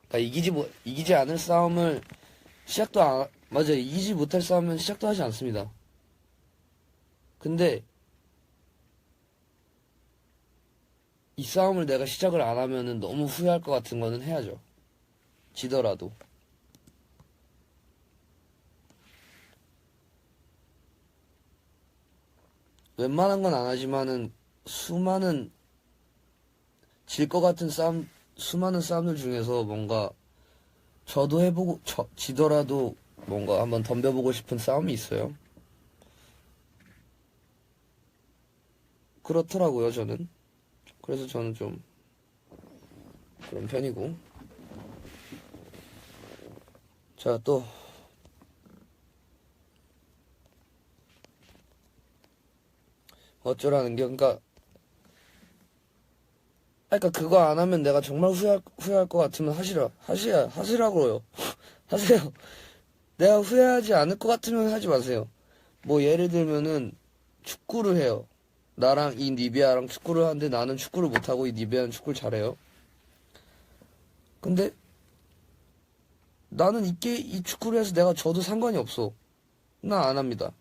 그러니까 이기지 않을 싸움을 맞아요. 이기지 못할 싸움은 시작도 하지 않습니다. 근데 이 싸움을 내가 시작을 안 하면은 너무 후회할 것 같은 거는 해야죠. 지더라도. 웬만한 건 안 하지만은 수많은 질 것 같은 수많은 싸움들 중에서 뭔가 저도 해보고 지더라도 뭔가 한번 덤벼보고 싶은 싸움이 있어요. 그렇더라고요, 저는. 그래서 저는 좀 그런 편이고. 자, 또 어쩌라는 게, 그러니까 그거 안 하면 내가 정말 후회할 것 같으면 하시라고요. 하세요. 내가 후회하지 않을 것 같으면 하지 마세요. 뭐 예를 들면은 축구를 해요. 나랑 이 니베아랑 축구를 하는데 나는 축구를 못하고 이 니베아는 축구를 잘해요. 근데 나는 이 축구를 해서 내가 져도 상관이 없어. 나 안 합니다.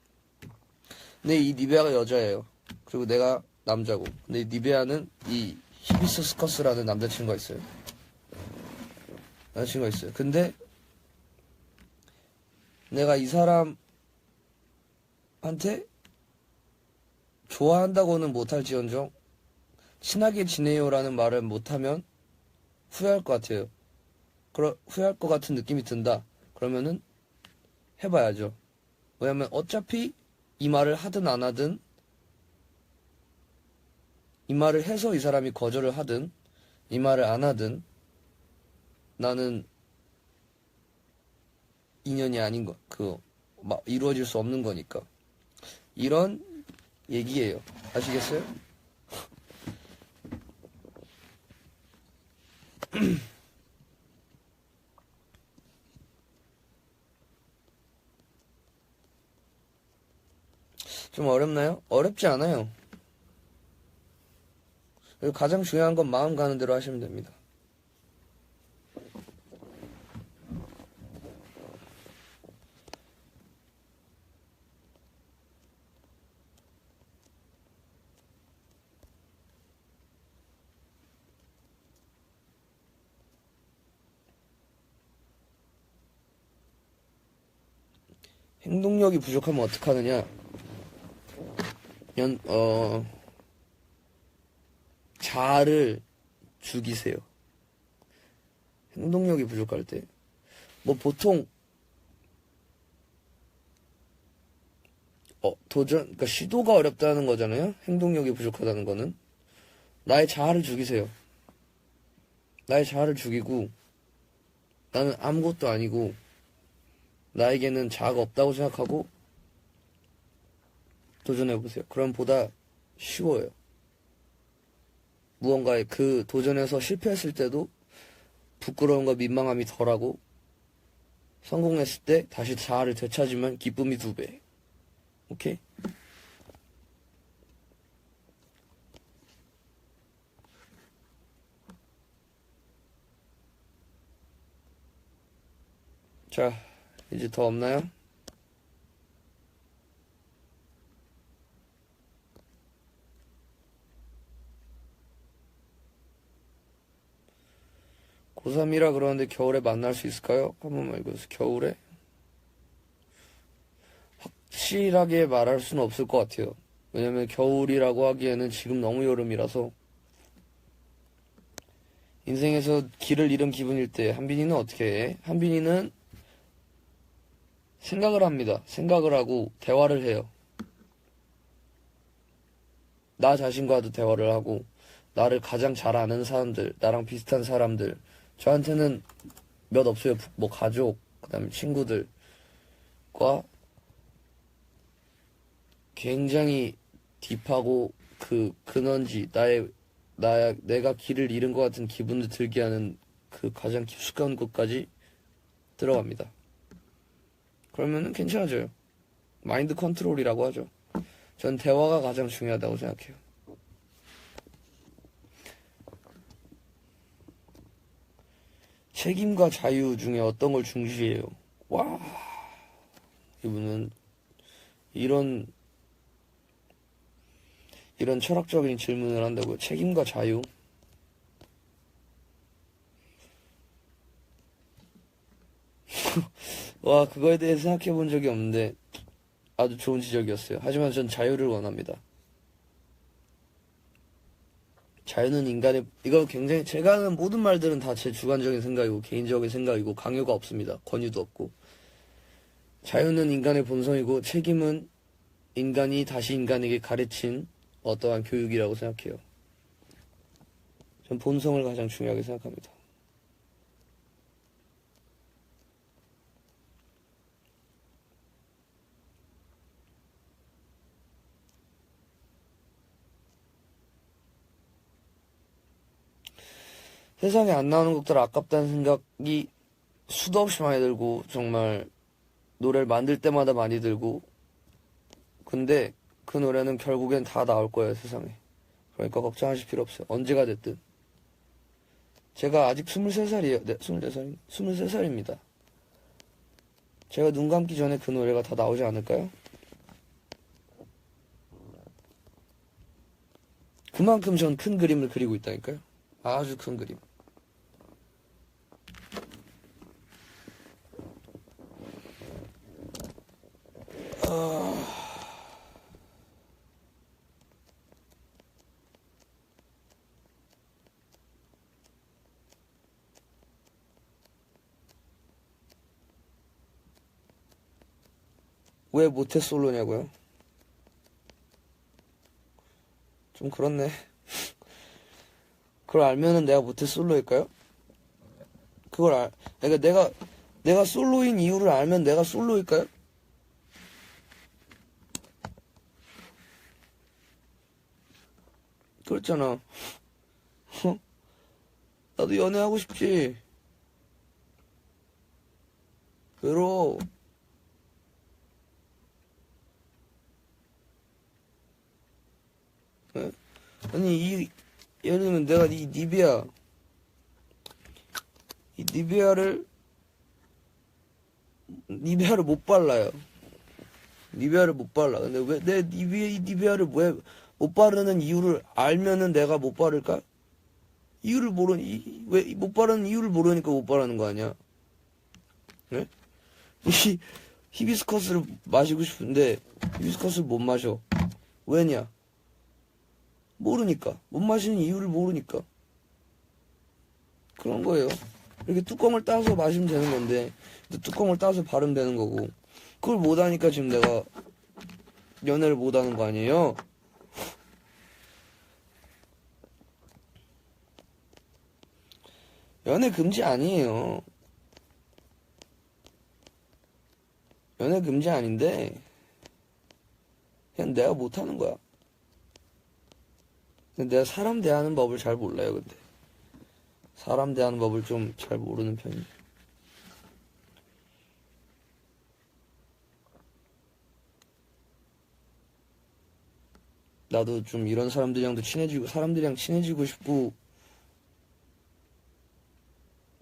근데 이 니베아가 여자예요. 그리고 내가 남자고. 근데 니베아는 이 히비스커스라는 남자친구가 있어요. 남자친구가 있어요. 근데 내가 이 사람한테 좋아한다고는 못할지언정 친하게 지내요라는 말을 못하면 후회할 것 같아요. 후회할 것 같은 느낌이 든다. 그러면은 해봐야죠. 왜냐면 어차피 이 말을 하든 안 하든 이 말을 해서 이 사람이 거절을 하든 이 말을 안 하든 나는 인연이 아닌 이루어질 수 없는 거니까. 이런 얘기예요. 아시겠어요? 좀 어렵나요? 어렵지 않아요. 그리고 가장 중요한 건 마음 가는 대로 하시면 됩니다. 행동력이 부족하면 어떡하느냐? 자아를 죽이세요. 행동력이 부족할 때. 뭐 보통 그러니까 시도가 어렵다는 거잖아요. 행동력이 부족하다는 거는. 나의 자아를 죽이세요. 나의 자아를 죽이고 나는 아무것도 아니고 나에게는 자아가 없다고 생각하고 도전해보세요. 그럼 보다 쉬워요. 무언가에 그 도전에서 실패했을 때도 부끄러움과 민망함이 덜하고 성공했을 때 다시 자아를 되찾으면 기쁨이 2배. 오케이? 자, 이제 더 없나요? 고3이라 그러는데 겨울에 만날 수 있을까요? 한 번만 읽어주세요. 겨울에? 확실하게 말할 수는 없을 것 같아요. 왜냐면 겨울이라고 하기에는 지금 너무 여름이라서. 인생에서 길을 잃은 기분일 때 한빈이는 어떻게 해? 한빈이는 생각을 합니다. 생각을 하고 대화를 해요. 나 자신과도 대화를 하고 나를 가장 잘 아는 사람들, 나랑 비슷한 사람들, 저한테는 몇 없어요. 뭐 가족, 그다음에 친구들과 굉장히 딥하고 그 근원지 내가 길을 잃은 것 같은 기분을 들게 하는 그 가장 깊숙한 곳까지 들어갑니다. 그러면은 괜찮아져요. 마인드 컨트롤이라고 하죠. 전 대화가 가장 중요하다고 생각해요. 책임과 자유 중에 어떤 걸 중시해요? 와, 이분은 이런 철학적인 질문을 한다고요. 책임과 자유? 와, 그거에 대해 생각해 본 적이 없는데 아주 좋은 지적이었어요. 하지만 전 자유를 원합니다. 자유는 인간의, 이거 굉장히, 제가 하는 모든 말들은 다 제 주관적인 생각이고, 개인적인 생각이고, 강요가 없습니다. 권유도 없고. 자유는 인간의 본성이고, 책임은 인간이 다시 인간에게 가르친 어떠한 교육이라고 생각해요. 전 본성을 가장 중요하게 생각합니다. 세상에 안 나오는 곡들 아깝다는 생각이 수도 없이 많이 들고, 정말 노래를 만들 때마다 많이 들고, 근데 그 노래는 결국엔 다 나올 거예요, 세상에. 그러니까 걱정하실 필요 없어요. 언제가 됐든. 제가 아직 23살이에요. 네, 24살, 23살입니다. 제가 눈 감기 전에 그 노래가 다 나오지 않을까요? 그만큼 전 큰 그림을 그리고 있다니까요. 아주 큰 그림. 왜 모태솔로냐고요? 좀 그렇네. 그걸 알면은 내가 모태솔로일까요? 그러니까 내가 솔로인 이유를 알면 내가 솔로일까요? 그렇잖아. 나도 연애하고 싶지. 외로워. 예? 아니, 예를 들면 내가 이 니베아를 못 발라요. 니베아를 못 발라. 근데 왜 내 니베아를 왜 못 바르는 이유를 알면은 내가 못 바를까? 왜 못 바르는 이유를 모르니까 못 바르는 거 아니야? 네? 이 히비스커스를 마시고 싶은데 히비스커스를 못 마셔. 왜냐? 모르니까. 못 마시는 이유를 모르니까. 그런 거예요. 이렇게 뚜껑을 따서 마시면 되는 건데 뚜껑을 따서 바르면 되는 거고, 그걸 못하니까 지금 내가 연애를 못하는 거 아니에요? 연애 금지 아니에요. 연애 금지 아닌데 그냥 내가 못하는 거야. 내가 사람 대하는 법을 잘 몰라요. 근데 사람 대하는 법을 좀 잘 모르는 편이에요. 나도 좀 이런 사람들이랑도 친해지고 사람들이랑 친해지고 싶고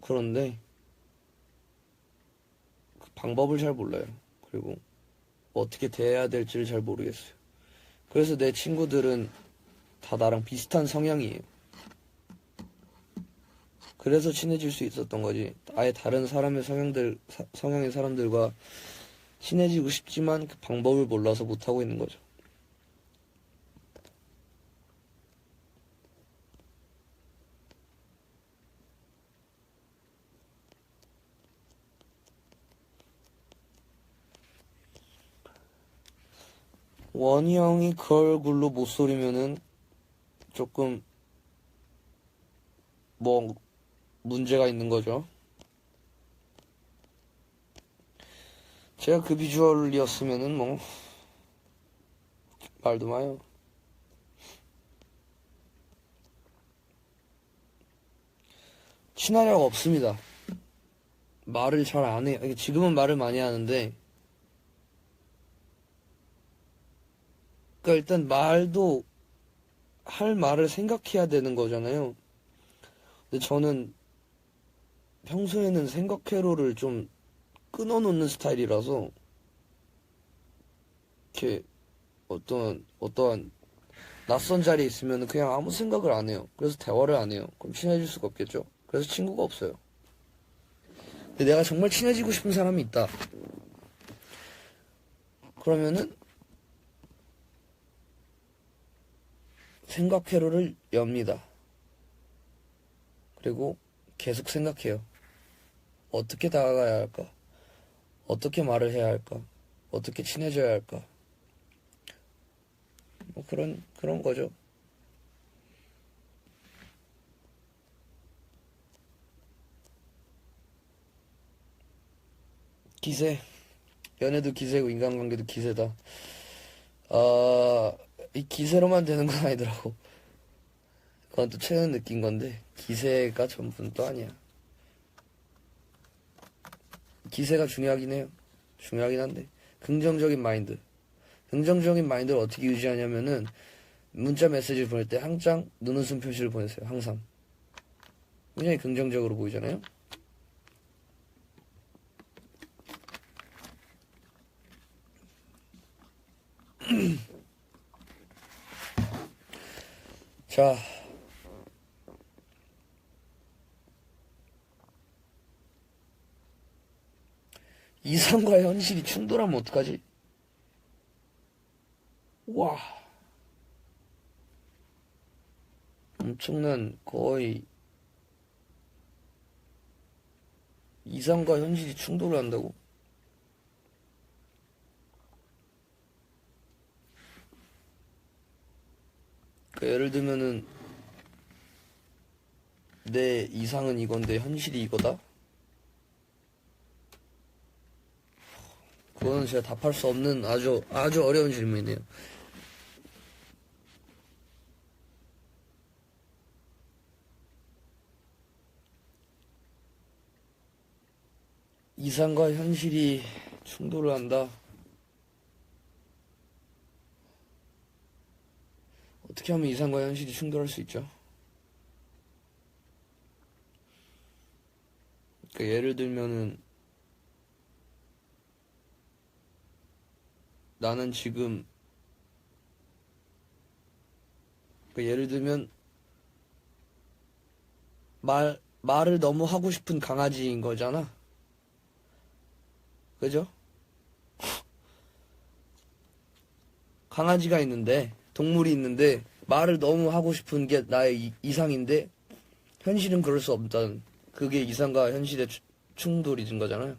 그런데 그 방법을 잘 몰라요. 그리고 어떻게 대해야 될지를 잘 모르겠어요. 그래서 내 친구들은 다 나랑 비슷한 성향이에요. 그래서 친해질 수 있었던 거지. 아예 다른 사람의 성향의 사람들과 친해지고 싶지만 그 방법을 몰라서 못하고 있는 거죠. 원희 형이 그 얼굴로 못 소리면은 조금 뭐 문제가 있는 거죠. 제가 그 비주얼이었으면은 뭐 말도 마요. 친화력 없습니다. 말을 잘 안 해요. 지금은 말을 많이 하는데, 그러니까 일단 말도 할 말을 생각해야 되는 거잖아요. 근데 저는 평소에는 생각회로를 좀 끊어놓는 스타일이라서 이렇게 어떠한 낯선 자리에 있으면 그냥 아무 생각을 안 해요. 그래서 대화를 안 해요. 그럼 친해질 수가 없겠죠. 그래서 친구가 없어요. 근데 내가 정말 친해지고 싶은 사람이 있다. 그러면은 생각 회로를 엽니다. 그리고 계속 생각해요. 어떻게 다가가야 할까? 어떻게 말을 해야 할까? 어떻게 친해져야 할까? 뭐 그런 거죠. 기세. 연애도 기세고 인간관계도 기세다. 이 기세로만 되는 건 아니더라고. 그건 또 최근 느낀 건데 기세가 전부는 또 아니야. 기세가 중요하긴 해요. 중요하긴 한데 긍정적인 마인드를 어떻게 유지하냐면은 문자 메시지를 보낼 때 항상 눈웃음 표시를 보내세요. 항상 굉장히 긍정적으로 보이잖아요. 자, 이상과 현실이 충돌하면 어떡하지? 와, 엄청난 거의 이상과 현실이 충돌을 한다고? 그러니까 예를 들면은 내 이상은 이건데 현실이 이거다? 그거는 제가 답할 수 없는 아주 어려운 질문이네요. 이상과 현실이 충돌을 한다. 어떻게 하면 이상과 현실이 충돌할 수 있죠? 그러니까 예를 들면은 나는 지금 그러니까 예를 들면 말을 너무 하고 싶은 강아지인 거잖아. 그죠? 강아지가 있는데 동물이 있는데 말을 너무 하고 싶은 게 나의 이상인데 현실은 그럴 수 없다는 그게 이상과 현실의 충돌이 된 거잖아요.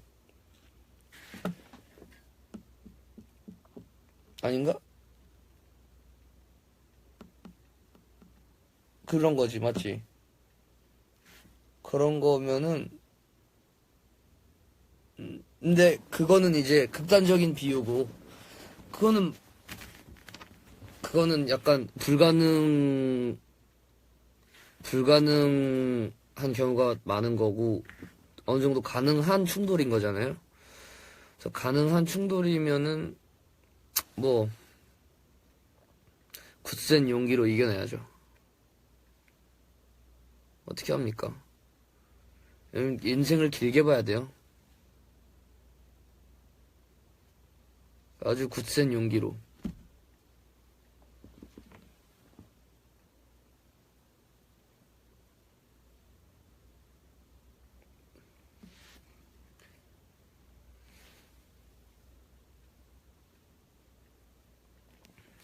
아닌가? 그런 거지, 맞지? 그런 거면은 근데 그거는 이제 극단적인 비유고 그거는 약간 불가능한 경우가 많은 거고 어느 정도 가능한 충돌인 거잖아요. 그래서 가능한 충돌이면은 뭐 굳센 용기로 이겨내야죠. 어떻게 합니까? 인생을 길게 봐야 돼요. 아주 굳센 용기로.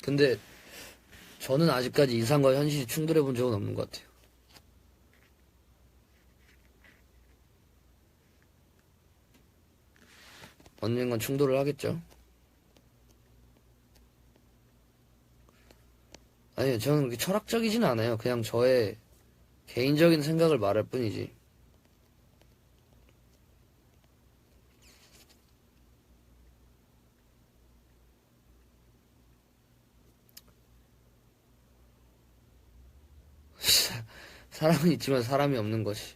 근데 저는 아직까지 이상과 현실이 충돌해 본 적은 없는 것 같아요. 언젠간 충돌을 하겠죠. 아니요, 저는 그렇게 철학적이진 않아요. 그냥 저의 개인적인 생각을 말할 뿐이지. 사람은 있지만 사람이 없는 것이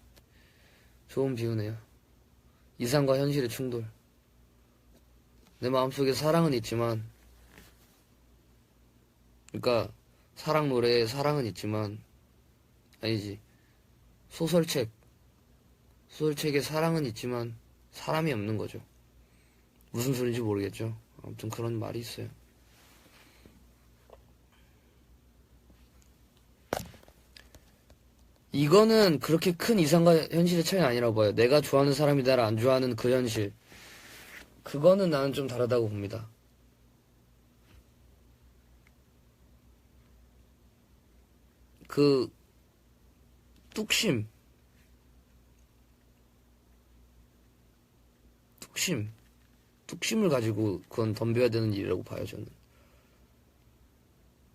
좋은 비유네요. 이상과 현실의 충돌. 내 마음속에 사랑은 있지만, 그러니까 사랑 노래에 사랑은 있지만, 아니지. 소설책에 사랑은 있지만 사람이 없는 거죠. 무슨 소리인지 모르겠죠. 아무튼 그런 말이 있어요. 이거는 그렇게 큰 이상과 현실의 차이가 아니라고 봐요. 내가 좋아하는 사람이 나를 안 좋아하는 그 현실. 그거는 나는 좀 다르다고 봅니다. 그 뚝심, 뚝심을 가지고 그건 덤벼야 되는 일이라고 봐요, 저는.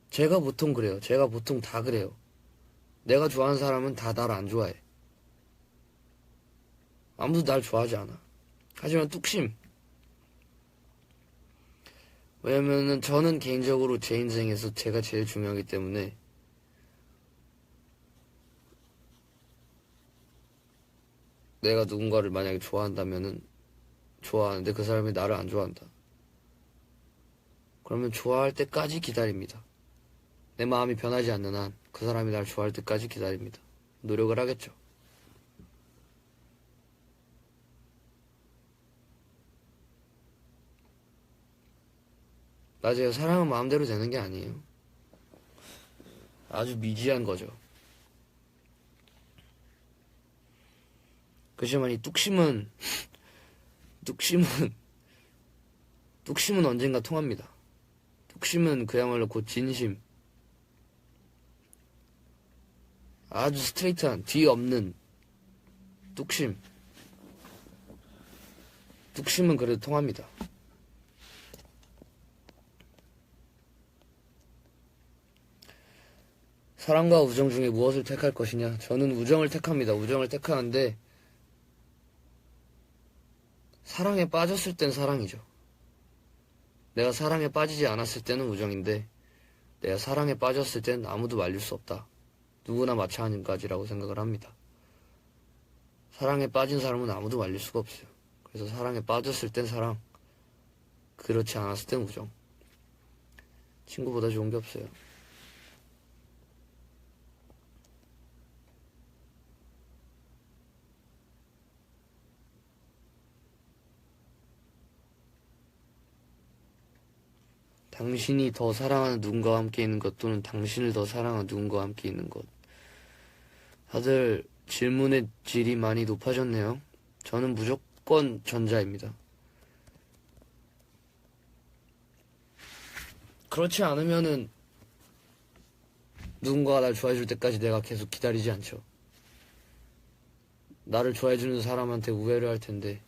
제가 보통 그래요. 제가 보통 다 그래요. 내가 좋아하는 사람은 다 나를 안 좋아해. 아무도 날 좋아하지 않아. 하지만 뚝심. 왜냐면은 저는 개인적으로 제 인생에서 제가 제일 중요하기 때문에 내가 누군가를 만약에 좋아한다면은 좋아하는데 그 사람이 나를 안 좋아한다. 그러면 좋아할 때까지 기다립니다. 내 마음이 변하지 않는 한 그 사람이 날 좋아할 때까지 기다립니다. 노력을 하겠죠. 맞아요. 사랑은 마음대로 되는 게 아니에요. 아주 미지한 거죠. 그렇지만 이 뚝심은 뚝심은 언젠가 통합니다. 뚝심은 그야말로 곧 진심. 아주 스트레이트한, 뒤 없는 뚝심. 뚝심은 그래도 통합니다. 사랑과 우정 중에 무엇을 택할 것이냐? 저는 우정을 택합니다. 우정을 택하는데 사랑에 빠졌을 땐 사랑이죠. 내가 사랑에 빠지지 않았을 때는 우정인데 내가 사랑에 빠졌을 땐 아무도 말릴 수 없다. 누구나 마찬가지라고 생각을 합니다. 사랑에 빠진 사람은 아무도 말릴 수가 없어요. 그래서 사랑에 빠졌을 땐 사랑, 그렇지 않았을 땐 우정. 친구보다 좋은 게 없어요. 당신이 더 사랑하는 누군가와 함께 있는 것 또는 당신을 더 사랑하는 누군가와 함께 있는 것. 다들 질문의 질이 많이 높아졌네요. 저는 무조건 전자입니다. 그렇지 않으면은 누군가가 날 좋아해줄 때까지 내가 계속 기다리지 않죠. 나를 좋아해주는 사람한테 우애를 할 텐데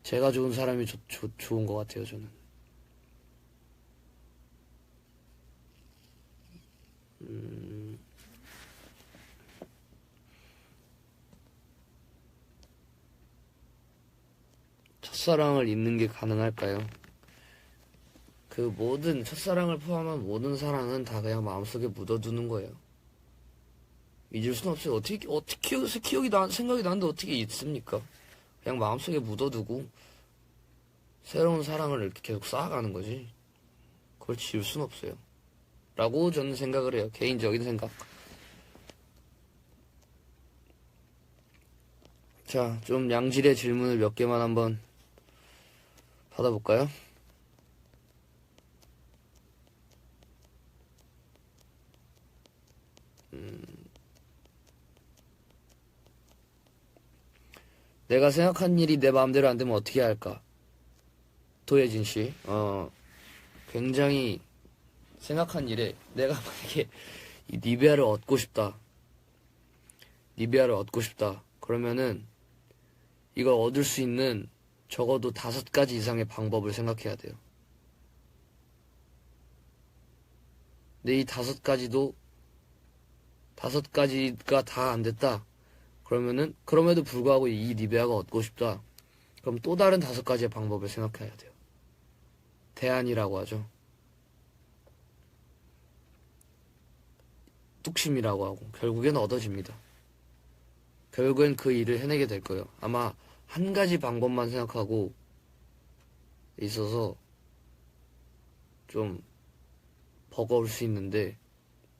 제가 좋은 사람이 좋은 것 같아요, 저는. 첫사랑을 잊는 게 가능할까요? 그 모든 첫사랑을 포함한 모든 사랑은 다 그냥 마음속에 묻어두는 거예요. 잊을 수는 없어요. 어떻게 생각이 나는데 어떻게 잊습니까? 그냥 마음속에 묻어두고 새로운 사랑을 이렇게 계속 쌓아가는 거지. 그걸 지울 수는 없어요. 라고 저는 생각을 해요. 개인적인 생각. 자, 좀 양질의 질문을 몇 개만 한번 받아볼까요? 내가 생각한 일이 내 마음대로 안 되면 어떻게 할까? 도예진 씨, 굉장히 생각한 일에 내가 만약에 이 니베아를 얻고 싶다. 그러면은 이걸 얻을 수 있는 적어도 5가지 이상의 방법을 생각해야 돼요. 근데 이 5가지가 다 안 됐다. 그러면은 그럼에도 불구하고 이 니베아가 얻고 싶다. 그럼 또 다른 5가지의 방법을 생각해야 돼요. 대안이라고 하죠. 뚝심이라고 하고 결국엔 얻어집니다. 결국엔 그 일을 해내게 될 거예요. 아마 한 가지 방법만 생각하고 있어서 좀 버거울 수 있는데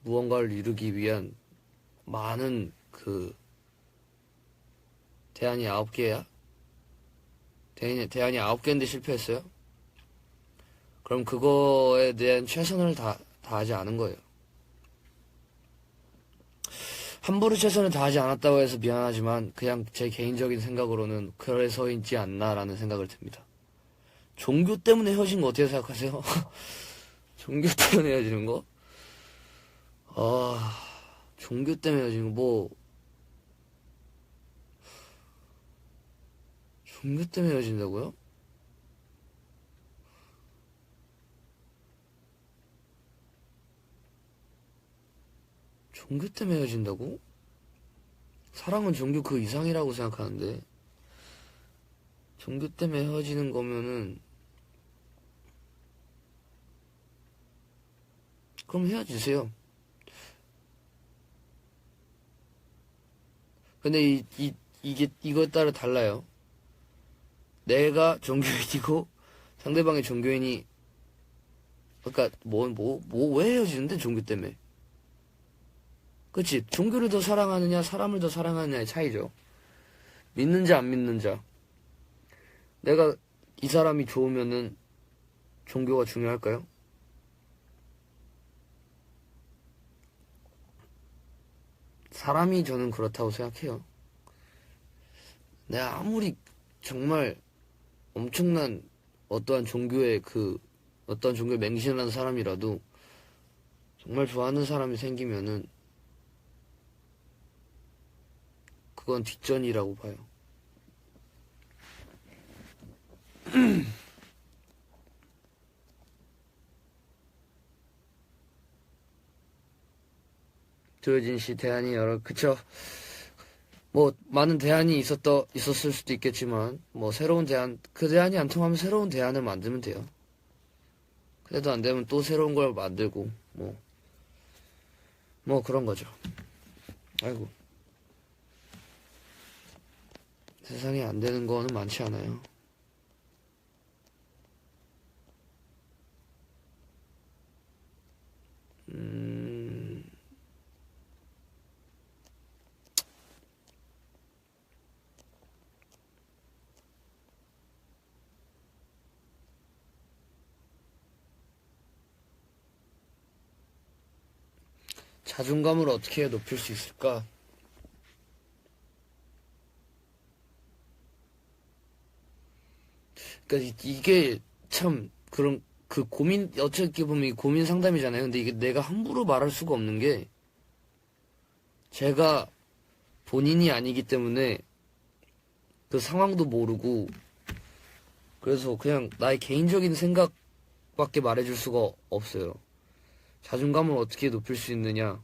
무언가를 이루기 위한 많은 대안이 9개야? 대안이 9개인데 실패했어요? 그럼 그거에 대한 최선을 다하지 않은 거예요. 함부로 최선을 다하지 않았다고 해서 미안하지만 그냥 제 개인적인 생각으로는 그래서인지 않나라는 생각을 듭니다. 종교 때문에 헤어진 거 어떻게 생각하세요? 종교 때문에 헤어지는 거? 아, 종교 때문에 헤어지는 거 뭐 종교 때문에 헤어진다고요? 종교 때문에 헤어진다고? 사랑은 종교 그 이상이라고 생각하는데 종교 때문에 헤어지는 거면은 그럼 헤어지세요. 근데 이거에 따라 달라요. 내가 종교인이고 상대방의 종교인이 그러니까 왜 헤어지는데 종교 때문에? 그치? 종교를 더 사랑하느냐 사람을 더 사랑하느냐의 차이죠. 믿는 자 안 믿는 자. 내가 이 사람이 좋으면은 종교가 중요할까요? 사람이 저는 그렇다고 생각해요. 내가 아무리 정말 엄청난 어떠한 종교에 어떠한 종교에 맹신하는 사람이라도 정말 좋아하는 사람이 생기면은 그건 뒷전이라고 봐요. 조효진 씨 대안이 그쵸. 뭐 많은 대안이 있었을 수도 있겠지만 뭐 새로운 대안 그 대안이 안 통하면 새로운 대안을 만들면 돼요. 그래도 안 되면 또 새로운 걸 만들고 뭐 그런 거죠. 아이고 세상에 안 되는 거는 많지 않아요. 자존감을 어떻게 높일 수 있을까? 그러니까 이게 참 그런 그 고민 어떻게 보면 이게 고민 상담이잖아요. 근데 이게 내가 함부로 말할 수가 없는 게 제가 본인이 아니기 때문에 그 상황도 모르고 그래서 그냥 나의 개인적인 생각밖에 말해줄 수가 없어요. 자존감을 어떻게 높일 수 있느냐?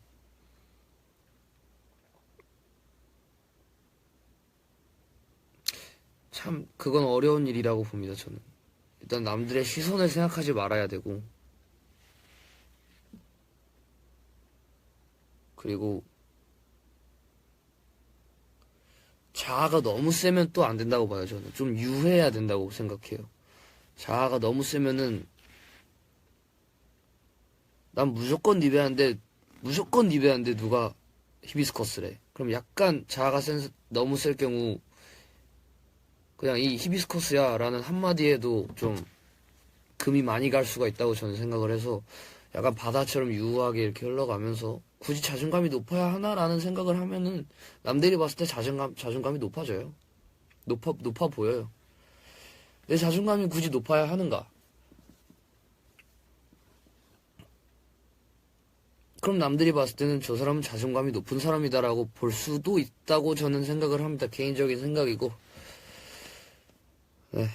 참 그건 어려운 일이라고 봅니다. 저는 일단 남들의 시선을 생각하지 말아야 되고 그리고 자아가 너무 세면 또 안 된다고 봐요. 저는 좀 유해해야 된다고 생각해요. 자아가 너무 세면은 난 무조건 니베하는데 누가 히비스커스래. 그럼 약간 자아가 너무 셀 경우 그냥 이 히비스커스야 라는 한마디에도 좀 금이 많이 갈 수가 있다고 저는 생각을 해서 약간 바다처럼 유하게 이렇게 흘러가면서 굳이 자존감이 높아야 하나라는 생각을 하면은 남들이 봤을 때 자존감이 높아져요. 높아 보여요. 내 자존감이 굳이 높아야 하는가? 그럼 남들이 봤을 때는 저 사람은 자존감이 높은 사람이다라고 볼 수도 있다고 저는 생각을 합니다. 개인적인 생각이고. 네.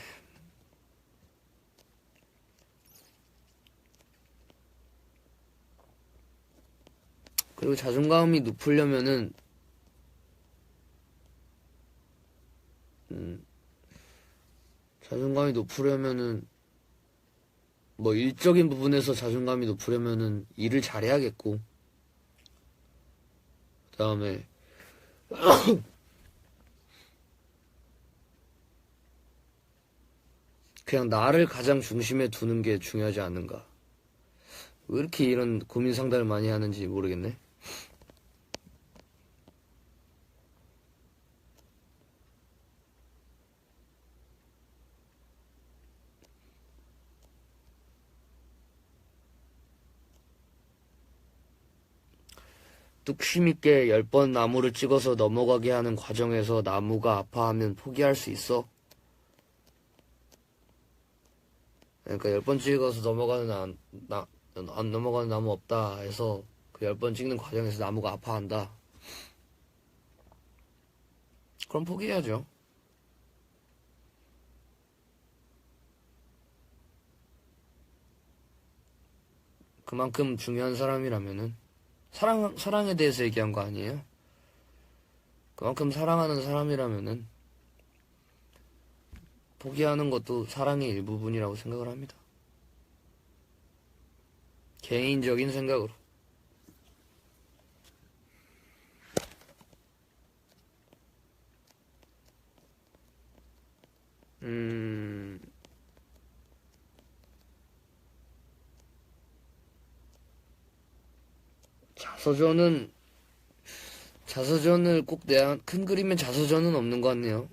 그리고 자존감이 높으려면은 자존감이 높으려면은 뭐 일적인 부분에서 자존감이 높으려면은 일을 잘해야겠고 그다음에 그냥 나를 가장 중심에 두는 게 중요하지 않는가. 왜 이렇게 이런 고민 상담을 많이 하는지 모르겠네. 뚝심 있게 10번 나무를 찍어서 넘어가게 하는 과정에서 나무가 아파하면 포기할 수 있어? 그러니까 10번 찍어서 안 넘어가는 나무 없다 해서 그 10번 찍는 과정에서 나무가 아파한다. 그럼 포기해야죠. 그만큼 중요한 사람이라면은 사랑에 대해서 얘기한 거 아니에요? 그만큼 사랑하는 사람이라면은 포기하는 것도 사랑의 일부분이라고 생각을 합니다. 개인적인 생각으로. 자서전을 꼭 내야, 큰 그림의 자서전은 없는 것 같네요.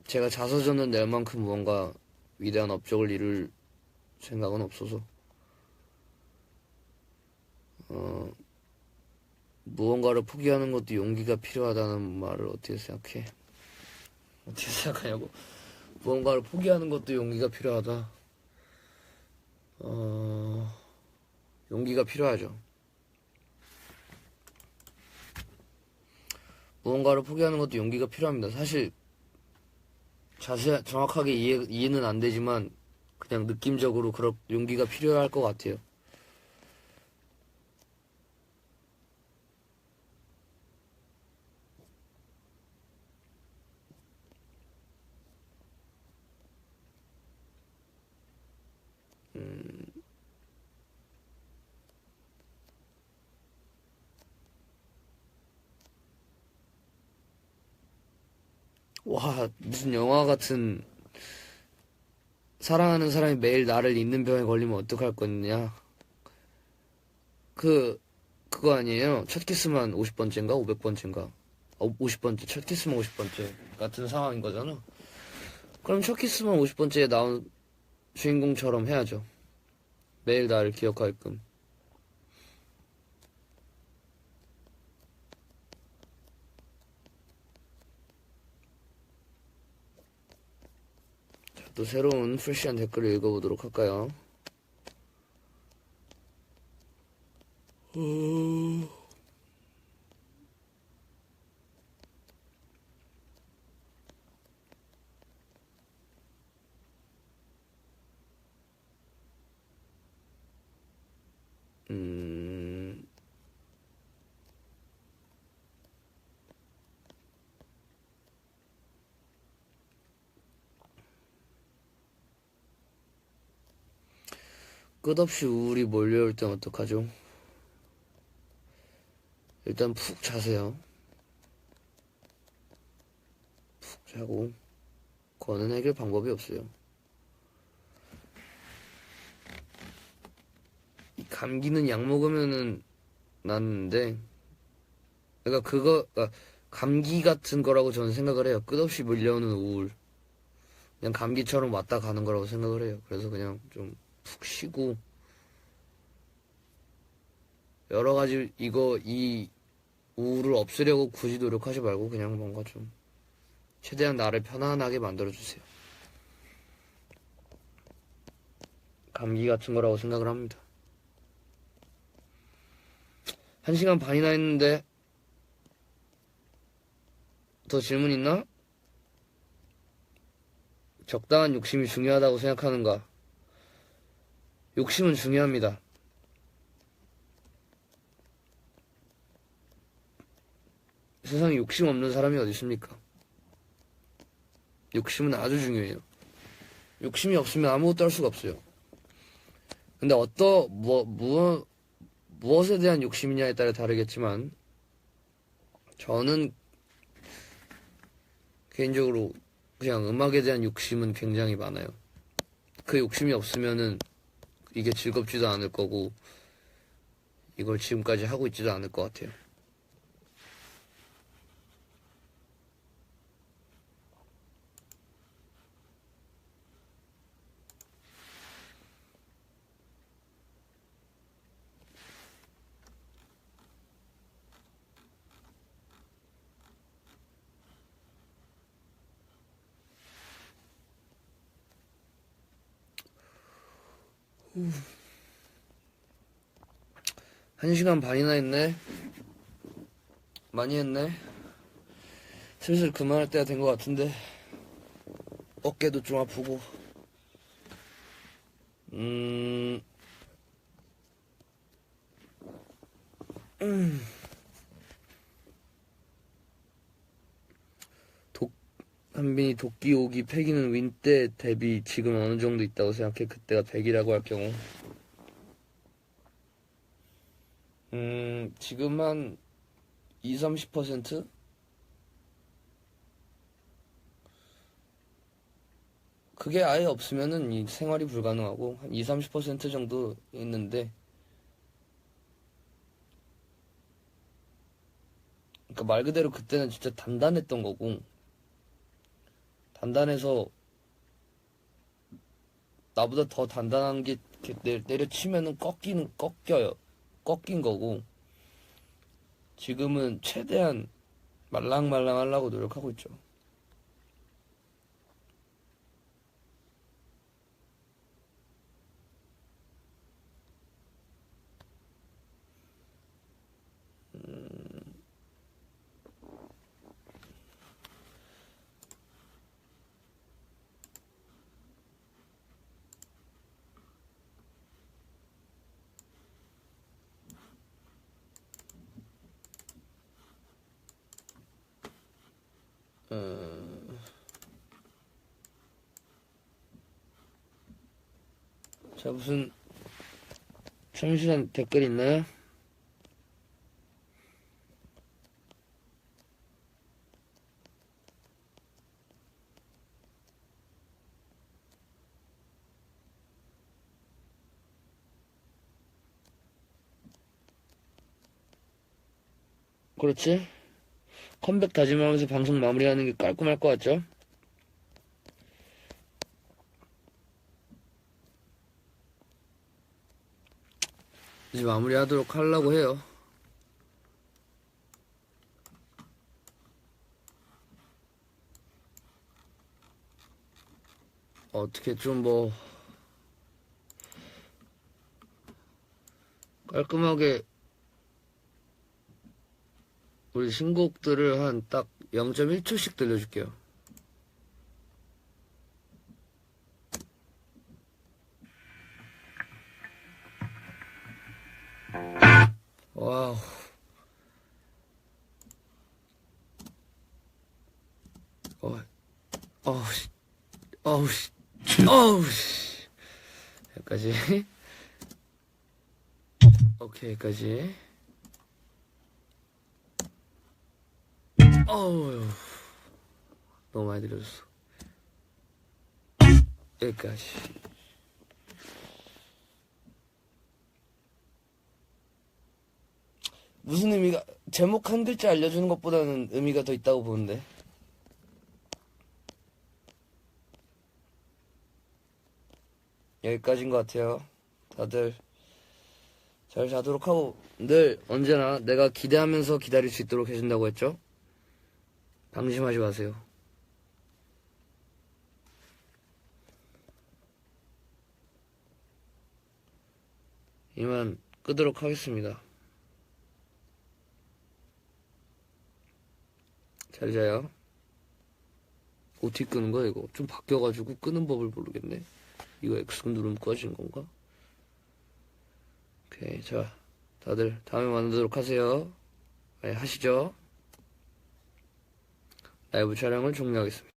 제가 자서전을 낼 만큼 무언가 위대한 업적을 이룰 생각은 없어서, 무언가를 포기하는 것도 용기가 필요하다는 말을 어떻게 생각해? 어떻게 생각하냐고? 무언가를 포기하는 것도 용기가 필요하다. 용기가 필요하죠. 무언가를 포기하는 것도 용기가 필요합니다. 사실 정확하게 이해는 안 되지만 그냥 느낌적으로 그런 용기가 필요할 것 같아요. 와, 무슨 영화 같은 사랑하는 사람이 매일 나를 잊는 병에 걸리면 어떡할 거냐. 그거 아니에요? 첫 키스만 50번째인가? 500번째인가? 50번째, 첫 키스만 50번째 같은 상황인 거잖아. 그럼 첫 키스만 50번째에 나온 주인공처럼 해야죠. 매일 나를 기억하게끔. 자, 또 새로운 프레시한 댓글을 읽어보도록 할까요? 끝없이 우울이 몰려올 땐 어떡하죠? 일단 푹 자세요. 푹 자고 그거는 해결 방법이 없어요. 이 감기는 약 먹으면은 낫는데, 그러니까 감기 같은 거라고 저는 생각을 해요. 끝없이 밀려오는 우울. 그냥 감기처럼 왔다 가는 거라고 생각을 해요. 그래서 그냥 좀 푹 쉬고, 여러 가지 이 우울을 없애려고 굳이 노력하지 말고 그냥 뭔가 좀 최대한 나를 편안하게 만들어주세요. 감기 같은 거라고 생각을 합니다. 1시간 반이나 했는데 더 질문 있나? 적당한 욕심이 중요하다고 생각하는가? 욕심은 중요합니다. 세상에 욕심 없는 사람이 어디 있습니까? 욕심은 아주 중요해요. 욕심이 없으면 아무것도 할 수가 없어요. 근데 무엇에 대한 욕심이냐에 따라 다르겠지만, 저는 개인적으로 그냥 음악에 대한 욕심은 굉장히 많아요. 그 욕심이 없으면은 이게 즐겁지도 않을 거고, 이걸 지금까지 하고 있지도 않을 것 같아요. 1시간 반이나 했네. 많이 했네. 슬슬 그만할 때가 된 것 같은데 어깨도 좀 아프고. 한빈이 도끼 오기 패기는 윈 때 대비 지금 어느 정도 있다고 생각해? 그때가 100이라고 할 경우. 지금 한 20-30%? 그게 아예 없으면은 이 생활이 불가능하고 한 20-30% 정도 있는데, 그러니까 말 그대로 그때는 진짜 단단했던 거고, 단단해서 나보다 더 단단한 게 이렇게 내려치면은 꺾여요. 꺾인 거고, 지금은 최대한 말랑말랑 하려고 노력하고 있죠. 자, 무슨 청실한 댓글 있나요? 그렇지? 컴백 다짐하면서 방송 마무리하는 게 깔끔할 것 같죠? 이제 마무리하도록 하려고 해요. 어떻게 좀 뭐 깔끔하게 우리 신곡들을 한 딱 0.1초씩 들려줄게요. 와우. 어우씨. 여기까지. 오케이, 여기까지. 어우. 너무 많이 들려줬어. 여기까지. 무슨 의미가, 제목 한 글자 알려주는 것보다는 의미가 더 있다고 보는데. 여기까지인 것 같아요. 다들 잘 자도록 하고, 늘 언제나 내가 기대하면서 기다릴 수 있도록 해준다고 했죠? 방심하지 마세요. 이만 끄도록 하겠습니다. 잘 자요. 어떻게 끄는 거야 이거? 좀 바뀌어가지고 끄는 법을 모르겠네. 이거 X 누르면 꺼지는 건가? 오케이, 자, 다들 다음에 만나도록 하세요. 네, 하시죠. 라이브 촬영을 종료하겠습니다.